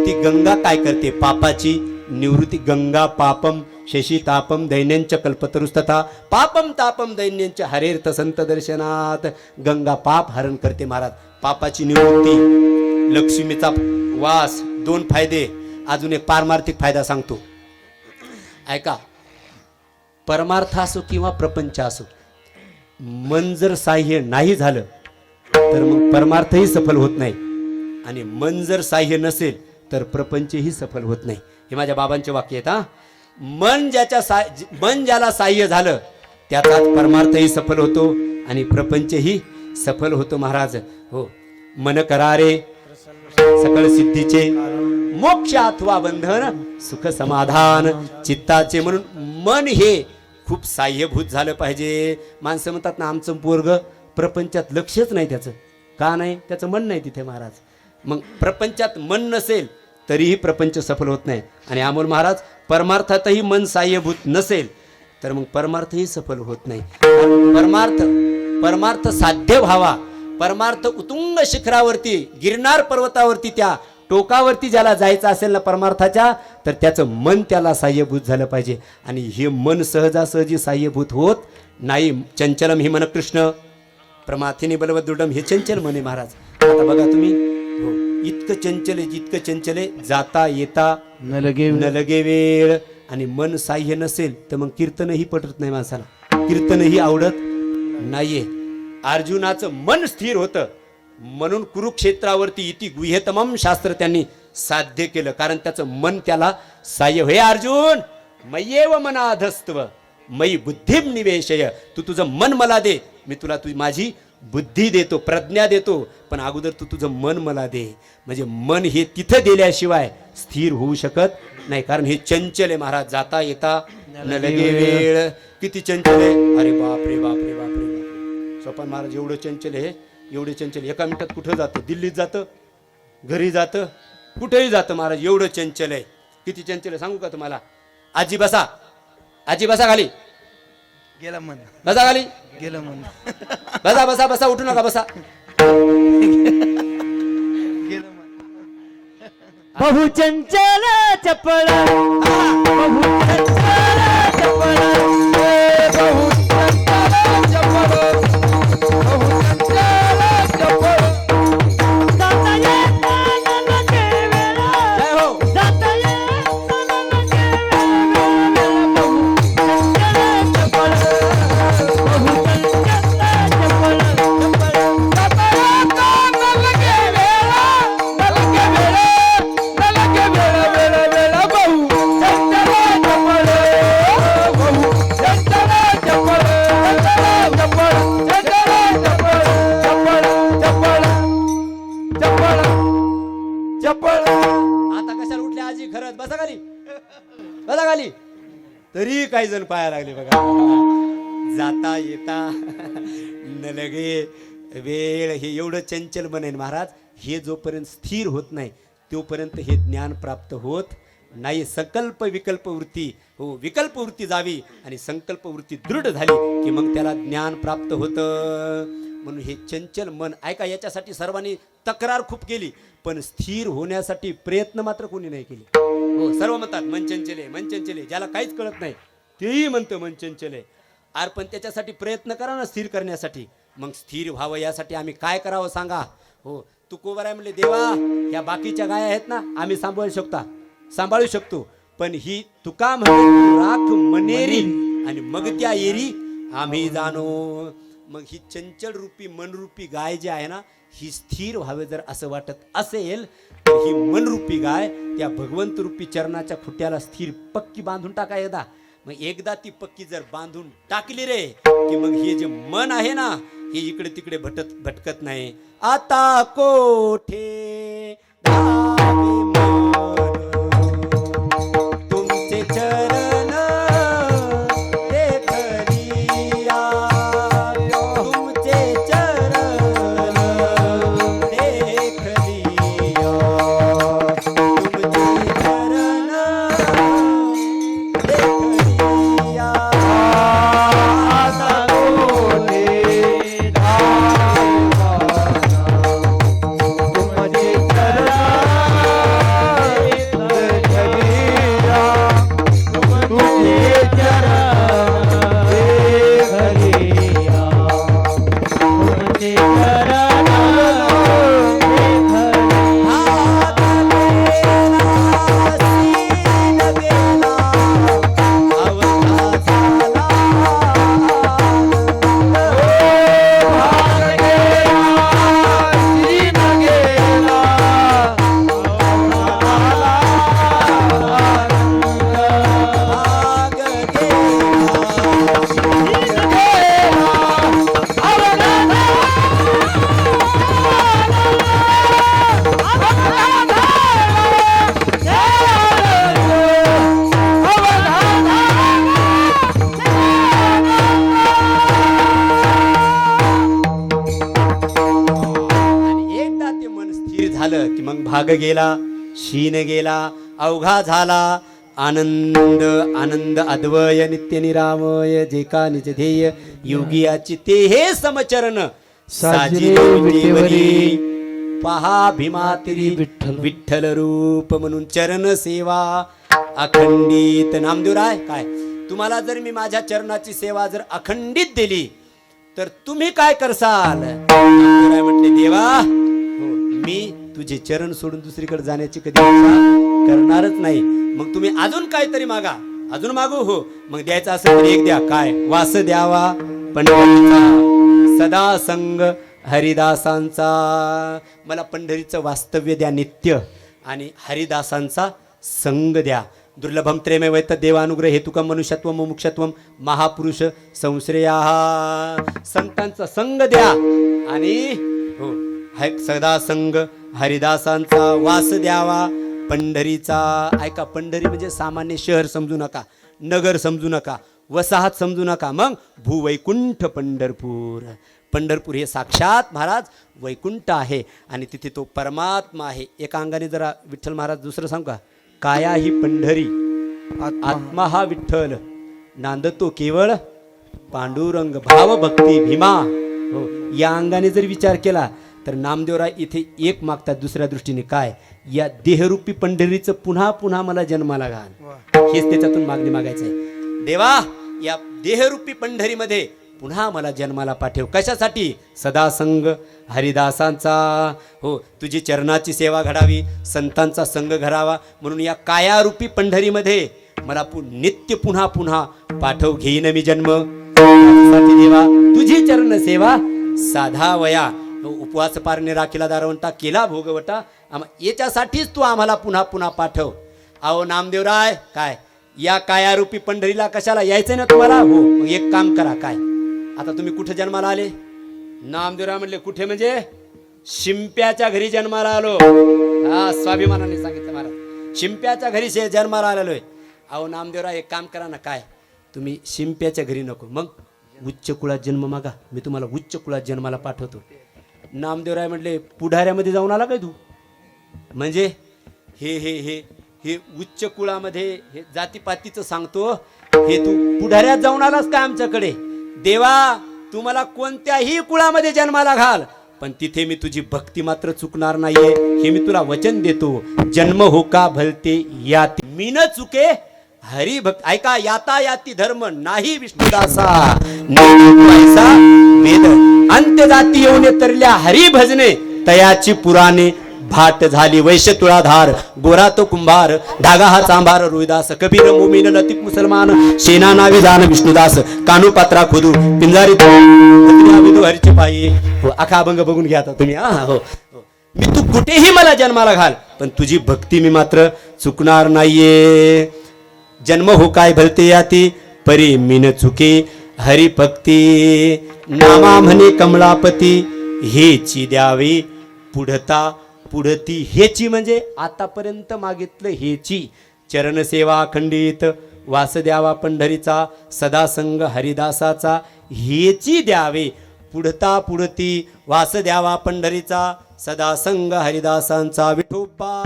ती गंगा काय करते, पापाची निवृत्ती. गंगा पापम शशी तापम दैन्यंच कल्पतरुस्तथा पापम तापम दैन्यंच हरेर्थ संत दर्शनात. गंगा पाप हरण करते महाराज, पापाची निवृत्ती, लक्ष्मीचा वास. 2 फायदे. अजून एक पारमार्थिक फायदा सांगतो, ऐका. परमार्थ असो किंवा प्रपंच असो, मन जर साह्य नाही झालं तर मग परमार्थही सफल होत नाही, आणि मन जर साह्य नसेल तर प्रपंचही सफल होत नाही. हे माझ्या बाबांचे वाक्य आहेत हा. मन ज्याला साह्य झालं त्याचाच परमार्थही सफल होतो आणि प्रपंचही सफल होतो महाराज. हो, मन करारे सकळ सिद्धीचे, मोक्ष अथवा बंधन सुख समाधान चित्ताचे. म्हणून मन हे खूप साह्यभूत झालं पाहिजे. माणसं म्हणतात ना आमचं पोरग प्रपंचात लक्षच नाही त्याचं, का नाही, त्याचं मन नाही तिथे महाराज. मग प्रपंचात मन नसेल तरीही प्रपंच सफल होत नाही. आणि अमोल महाराज, परमार्थातही मन साह्यभूत नसेल तर मग परमार्थही सफल होत नाही. परमार्थ साध्य व्हावा, परमार्थ उतुंग शिखरावरती गिरनार पर्वतावरती त्या टोकावरती ज्याला जायचं असेल ना परमार्थाच्या, तर त्याचं मन त्याला साह्यभूत झालं पाहिजे. आणि हे मन सहजासहजी साह्यभूत होत नाही. चंचलम हि मन कृष्ण प्रमाथिनी बलवत दृढम, हे चंचल म्हणे महाराज. आता बघा तुम्ही, हो इतकं चंचल आहे, जितकं चंचल आहे, जाता येता
न लगे
वेळ. आणि मन साह्य नसेल तर मग कीर्तनही पटत नाही माणसाला, कीर्तनही आवडत नाहीये. अर्जुनाचं मन स्थिर होतं म्हणून कुरुक्षेत्रावरती इति गुह्यतमम शास्त्र त्यांनी साध्य केलं, कारण त्याचं मन त्याला साह्य. हे अर्जुन, मय्येव मनाधस्तव मयी बुद्धिम निवेशय. तू तुझं मन मला दे, मी तुला माझी बुद्धी देतो, प्रज्ञा देतो, पण अगोदर तू तुझं मन मला दे. म्हणजे मन हे तिथं दिल्याशिवाय स्थिर होऊ शकत नाही, कारण हे चंचल आहे महाराज. जाता येता न लगे वेळ. किती चंचल आहे, अरे बापरे बापरे बापरे. सोपान महाराज एवढं चंचल आहे, एवढे चंचल. एका मिनिटात कुठं जातं, दिल्लीत जातं, घरी जातं, कुठेही जातं महाराज. एवढं चंचल आहे. किती चंचल आहे सांगू का तुम्हाला. आजी बसा, आजी बसा खाली,
गेलं मन,
बसा खाली,
गेलं मन,
बसा बसा बसा, उठू नका, बसा.
गेलं मन.
बहु चंचल चपळ बहु चंचल चपळ बहु चंचल चपळ बहु चंचल चपळ जाता येता नलके वेळा
जय हो
जाता येता नलके वेळा बहु चंचल चपळ बहु चंचल चपळ जाता येता नलके वेळा नलके वेळा नलके वेळा वेळा वेळा बहु चंचल चपळ बहु चंचल चपळ चंचल चपळ चंचल चपळ चपळ चपळ चपळ
आता कशाला उठले आजी खरंच बसा खाली बसा खाली तरी काही जण पाया लागले बघा जाता येता न लगे वेळ हे एवढं चंचल बनेन महाराज हे जोपर्यंत स्थिर होत नाही तोपर्यंत हे ज्ञान प्राप्त होत नाही संकल्प विकल्प वृत्ती हो विकल्प वृत्ती जावी आणि संकल्प वृत्ती दृढ झाली की मग त्याला ज्ञान प्राप्त होतं म्हणून हे चंचल मन ऐका याच्यासाठी सर्वांनी तक्रार खूप केली पण स्थिर होण्यासाठी प्रयत्न मात्र कोणी नाही केले हो सर्व म्हणतात मन चंचल आहे ज्याला काहीच कळत नाही तेही म्हणतं मन चंचल आहे अरे पण त्याच्यासाठी प्रयत्न करा ना स्थिर करण्यासाठी मग स्थिर व्हावं यासाठी आम्ही काय करावं सांगा हो तू कोबर आहे म्हणले देवा ह्या बाकीच्या गाया आहेत ना आम्ही सांभाळू शकतो पण ही तुका म्हणते राख मनेरी आणि मग त्या येरी आम्ही जाणो मग ही चंचल रूपी मनरूपी गाय जी आहे ना ही स्थिर व्हावे जर असं वाटत असेल तर ही मनरूपी गाय त्या भगवंत रूपी चरणाच्या खुट्याला स्थिर पक्की बांधून टाका मग एकदा ती पक्की जर बांधून टाकली रे की मग हे जे मन आहे ना हे इकडे तिकडे भटकत नाही आता कोठे धावे मन, तुमचे चरण देखलिया, तुमचे चरण देखलिया, तुमचे चरण देखलिया.
आता कोठे
झालं की मग भाग गेला शीन गेला अवघा झाला आनंद आनंद अद्वय नित्य निरामय जे का निज ध्येय योगियाची ते हे समचरण साजिले विटेवरी पहा भीमातिरी विठ्ठल रूप म्हणून चरण सेवा अखंडित. नामदेवराय काय तुम्हाला जर मी माझ्या चरणाची सेवा जर अखंडित दिली तर तुम्ही काय करसाल. नामदेवराय म्हटले देवा हो मी तुझे चरण सोडून दुसरीकडे जाण्याची कधी इच्छा करणारच नाही. मग तुम्ही अजून काहीतरी मागा अजून मागू हो मग द्यायचं असेल तर एक द्या काय वास द्यावा पंढरीचा सदा संग हरिदासांचा. मला पंढरीचं वास्तव्य द्या नित्य आणि हरिदासांचा संग द्या. दुर्लभम त्रेमय वैत देवानुग्रह हेतुकम मनुष्यत्वम मुमुक्षत्वम महापुरुष संश्रया. संतांचा संग द्या आणि हो सदा संग हरिदासांचा वास द्यावा. पंढरीचा ऐका पंढरी म्हणजे सामान्य शहर समजू नका नगर समजू नका वसाहत समजू नका. मग भूवैकुंठ पंढरपूर. पंढरपूर हे साक्षात महाराज वैकुंठ आहे आणि तिथे तो परमात्मा आहे. एका अंगाने जरा विठ्ठल महाराज दुसरं सांगू का काया ही पंढरी आत्मा हा विठ्ठल नांदतो केवळ पांडुरंग भाव भक्ती भीमा. हो या अंगाने जर विचार केला तर नामदेवराय इथे एक मागतात, दुसऱ्या दृष्टीने काय, या देहरूपी पंढरीचं पुन्हा पुन्हा मला जन्माला घाल, हेच त्याच्यातून मागणी मागायचं आहे. देवा या देहरूपी पंढरीमध्ये पुन्हा मला जन्माला पाठव. कशासाठी? सदा संग हरिदासांचा, हो तुझी चरणाची सेवा घडावी, संतांचा संग घडावा, म्हणून या कायारूपी पंढरीमध्ये मला नित्य पुन्हा पुन्हा पाठव, घेईन मी जन्म. त्यासाठी देवा तुझी चरण सेवा साधा वया, उपवास पारणे राखीला दारवंटा, केला भोगवटा, याच्यासाठीच तू आम्हाला पुन्हा पुन्हा पाठव. अहो नामदेवराय, काय या कायारूपी पंढरीला कशाला यायचंय ना तुम्हाला? हो, मग एक काम करा. काय आता तुम्ही कुठे जन्माला आले? नामदेवराय म्हणले कुठे म्हणजे? शिंप्याच्या घरी जन्माला आलो. हा, स्वाभिमानाने सांगितलं महाराज, शिंप्याच्या घरी जन्माला आलेलोय. अहो नामदेवराय एक काम करा ना, काय तुम्ही शिंप्याच्या घरी नको, मग उच्च कुळात जन्म मागा, मी तुम्हाला उच्च कुळात जन्माला पाठवतो. नामदेवराय म्हटले पुढाऱ्यामध्ये जाऊन आला काय तू? म्हणजे हे हे हे हे उच्च कुळामध्ये हे जातीपातीचं सांगतो, हे तू पुढाऱ्यात जाऊन आलास का आमच्याकडे? देवा तू मला कोणत्याही कुळामध्ये जन्माला घाल, पण तिथे मी तुझी भक्ती मात्र चुकणार नाहीये, हे मी तुला वचन देतो. जन्म हो का भलते याती, मी न चुके हरिभक्त. ऐका, याता याती धर्म नाही विष्णुदासा, पैसा वेद अंत्य जाती येऊन तरल्या हरी भजने, तयाची पुराणे भाट झाली. वैश्य तुळाधार गोरा तो कुंभार, धागा हा चांभार रोहिदास, कबीर मोमीन लतीफ मुसलमान, शेना नावे जान विष्णुदास, कानू पात्रा खुदू पिंजारी विदू हरीचे पायी. हो, अखा अभंग बघून घ्या आता तुम्ही. हा हो, मी तू कुठेही मला जन्माला घाल, पण तुझी भक्ती मी मात्र चुकणार नाहीये. जन्म हो काय भलते याती, परी मीन चुके हरिभक्ती. नामा म्हणे कमलापती, हेची द्यावी पुढता पुढती. हेची म्हणजे आतापर्यंत मागितलं हेची. चरणसेवा खंडित वास द्यावा पंढरीचा, सदा संग हरिदासाचा, हेची द्यावे पुढता पुढती. वास द्यावा पंढरीचा, सदा संग हरिदासांचा. विठोबा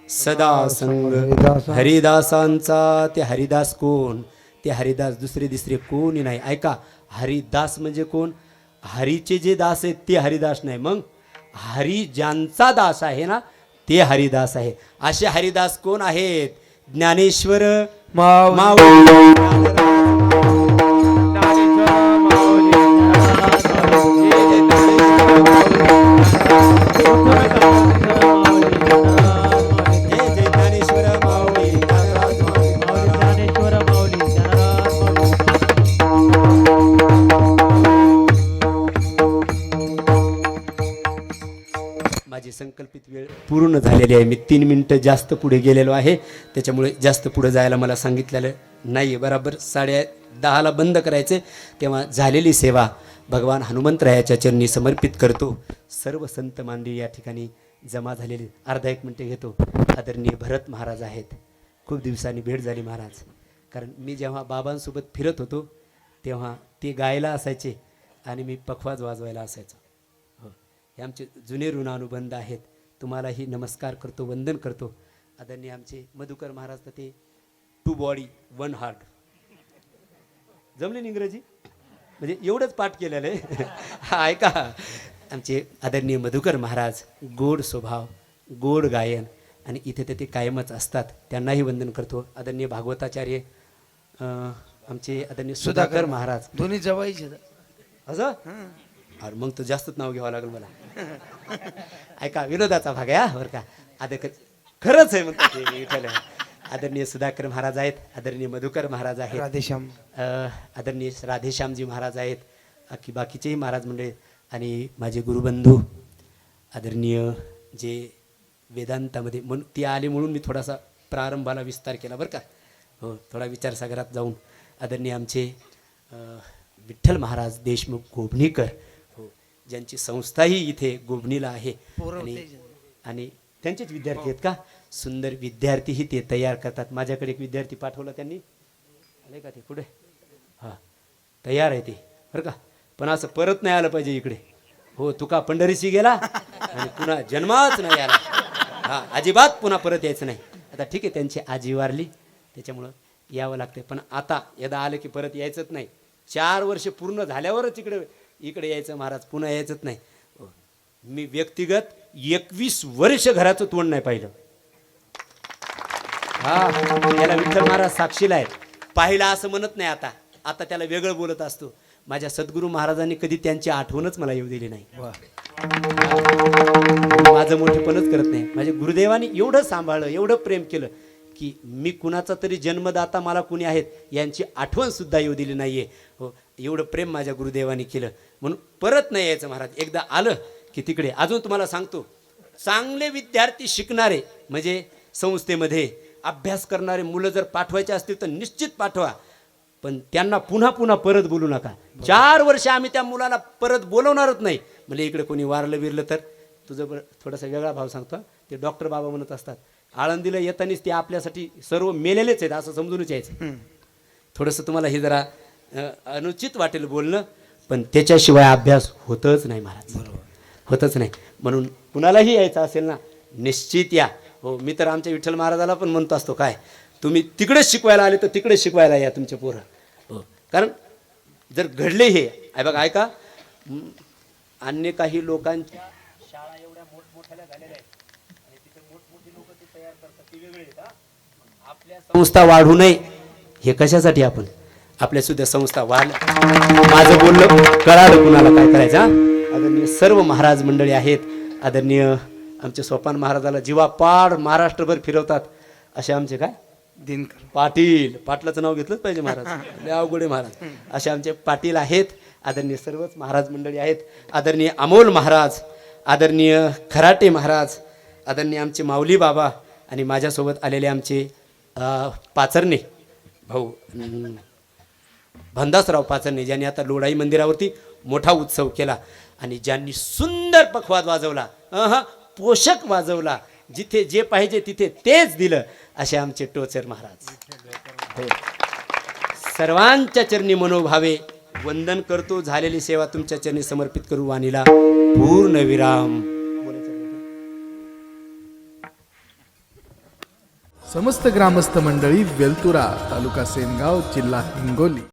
सदा संग हरिदासांचा. ते हरिदास कोण? ते हरिदास दुसरे तिसरे कोणी नाही. ऐका, हरिदास म्हणजे कोण? हरीचे जे दास आहेत ते हरिदास नाही, मग हरी ज्यांचा दास आहे ना ते हरिदास आहे. असे हरिदास कोण आहेत? ज्ञानेश्वर माझी संकल्पित वेळ पूर्ण झालेली आहे. मी 3 मिनिटं जास्त पुढे गेलेलो आहे, त्याच्यामुळे जास्त पुढे जायला मला सांगितलेलं नाही. बरोबर 10:30ला बंद करायचे, तेव्हा झालेली सेवा भगवान हनुमंतरायाच्या चरणी समर्पित करतो. सर्व संत मांडळी या ठिकाणी जमा झालेली. अर्धा 1 मिनिट घेतो. आदरणीय भरत महाराज आहेत. खूप दिवसांनी भेट झाली महाराज, कारण मी जेव्हा बाबांसोबत फिरत होतो तेव्हा ते गायला असायचे आणि मी पखवाज वाजवायला असायचो. हो, हे आमचे जुने ऋणानुबंध आहेत. तुम्हालाही नमस्कार करतो, वंदन करतो. आदरणीय आमचे मधुकर महाराज तर ते 2 बॉडी 1 हार्ट जमले ना इंग्रजी, म्हणजे एवढंच पाठ केलेलं आहे. हा, ऐका, आमचे आदरणीय मधुकर महाराज, गोड स्वभाव, गोड गायन, आणि इथे ते कायमच असतात. त्यांनाही वंदन करतो. आदरणीय भागवताचार्य आमचे आदरणीय सुधाकर महाराज,
दोन्ही जवाईचे
असं. अरे मग तर जास्तच नाव घ्यावं लागेल मला. ऐका, विनोदाचा भाग आहे बरं का. खरंच आहे म्हणतो ते विठ्ठल. आदरणीय सुधाकर महाराज आहेत. आदरणीय मधुकर महाराज आहेत.
राधेश्याम
आदरणीय राधेश्यामजी महाराज आहेत. बाकीचेही महाराज मंडळी आणि माझे गुरुबंधू आदरणीय जे वेदांतामध्ये म्हणून ते आले, म्हणून मी थोडासा प्रारंभाला विस्तार केला बरं का. हो, थोडा विचारसागरात जाऊन. आदरणीय आमचे विठ्ठल महाराज देशमुख गोभणीकर, हो, ज्यांची संस्थाही इथे गोबणीला आहे
पोरं
आणि
होते.
आणि त्यांचेच विद्यार्थी आहेत का सुंदर विद्यार्थीही ते तयार करतात. माझ्याकडे एक विद्यार्थी पाठवला त्यांनी आले का ते पुढे हां तयार आहे ते बरं का पण असं परत नाही आलं पाहिजे इकडे हो तुका पंढरीशी गेला आणि पुन्हा जन्माच नाही आला हां अजिबात पुन्हा परत यायचं नाही. आता ठीक आहे त्यांची आजी वारली त्याच्यामुळं यावं लागते पण आता यदा आलं की परत यायचंच नाही. 4 वर्ष पूर्ण झाल्यावरच इकडे यायचं महाराज पुन्हा यायचंच नाही. हो. मी व्यक्तिगत 21 वर्ष घराचं तोंड नाही पाहिलं. हा त्याला विठ्ठल महाराज साक्षीला आहेत पाहिला असं म्हणत नाही आता आता त्याला वेगळं बोलत असतो. माझ्या सद्गुरू महाराजांनी कधी त्यांची आठवणच मला येऊ दिली नाही. माझं मोठेपणच करत नाही. माझ्या गुरुदेवानी एवढं सांभाळलं एवढं प्रेम केलं की मी कुणाचा तरी जन्मदाता मला कुणी आहेत यांची आठवण सुद्धा येऊ दिली नाहीये. हो एवढं प्रेम माझ्या गुरुदेवानी केलं म्हणून परत नाही यायचं महाराज. एकदा आलं की तिकडे अजून तुम्हाला सांगतो चांगले विद्यार्थी शिकणारे म्हणजे संस्थेमध्ये अभ्यास करणारे मुलं जर पाठवायचे असतील तर निश्चित पाठवा पण त्यांना पुन्हा पुन्हा परत बोलू नका. 4 वर्ष आम्ही त्या मुलाला परत बोलवणारच नाही. म्हणजे इकडे कोणी वारलं बिरलं तर तुझं बरं थोडासा वेगळा भाव सांगतो. ते डॉक्टर बाबा म्हणत असतात आळंदीला येतानीच ते आपल्यासाठी सर्व मेलेलेच आहेत असं समजूनच यायचं. थोडंसं तुम्हाला हे जरा अनुचित वाटेल बोलणं पण त्याच्याशिवाय अभ्यास होतच नाही महाराज होतच नाही. म्हणून कुणालाही यायचं असेल ना निश्चित या. हो मी तर आमच्या विठ्ठल महाराजाला पण म्हणतो असतो काय तुम्ही तिकडेच शिकवायला आले तर तिकडे शिकवायला या तुमचे पोरं. हो कारण जर घडले हे आहे बघा ऐका अन्य काही लोकांच्या शाळा एवढ्या मोठमोठ्याल्या झालेल्या आहेत आणि तिथे मोठमोठी लोक ते तयार करतात ते वेगळे आहेत. आपल्या संस्था वाढू नये हे कशासाठी आपण आपल्या सुद्धा संस्था वाढ माझं बोललं कळालं कुणाला काय करायचं. आदरणीय सर्व महाराज मंडळी आहेत. आदरणीय आमचे सोपान महाराजाला जीवापाड महाराष्ट्रभर फिरवतात असे आमचे काय
दिनकर
पाटलाचं नाव घेतलंच पाहिजे महाराज लय अवघड आहे महाराज. असे आमचे पाटील आहेत. आदरणीय सर्वच महाराज मंडळी आहेत. आदरणीय अमोल महाराज आदरणीय खराटे महाराज आदरणीय आमचे माऊली बाबा आणि माझ्यासोबत आलेले आमचे पाचरणे भाऊ भंदासराव पाचरणे ज्यांनी आता लोढाई मंदिरावरती मोठा उत्सव केला आणि ज्यांनी सुंदर पखवाद वाजवला पोषक वाजवला जिथे जे पाहिजे तिथे तेच दिलं असे आमचे टोचर महाराज. हो. सर्वांच्या चरणी मनोभावे वंदन करतो. झालेली सेवा तुमच्या चरणी समर्पित करू वाणीला पूर्ण विराम.
समस्त ग्रामस्थ मंडळी वेलतुरा तालुका सेनगाव जिल्हा हिंगोली.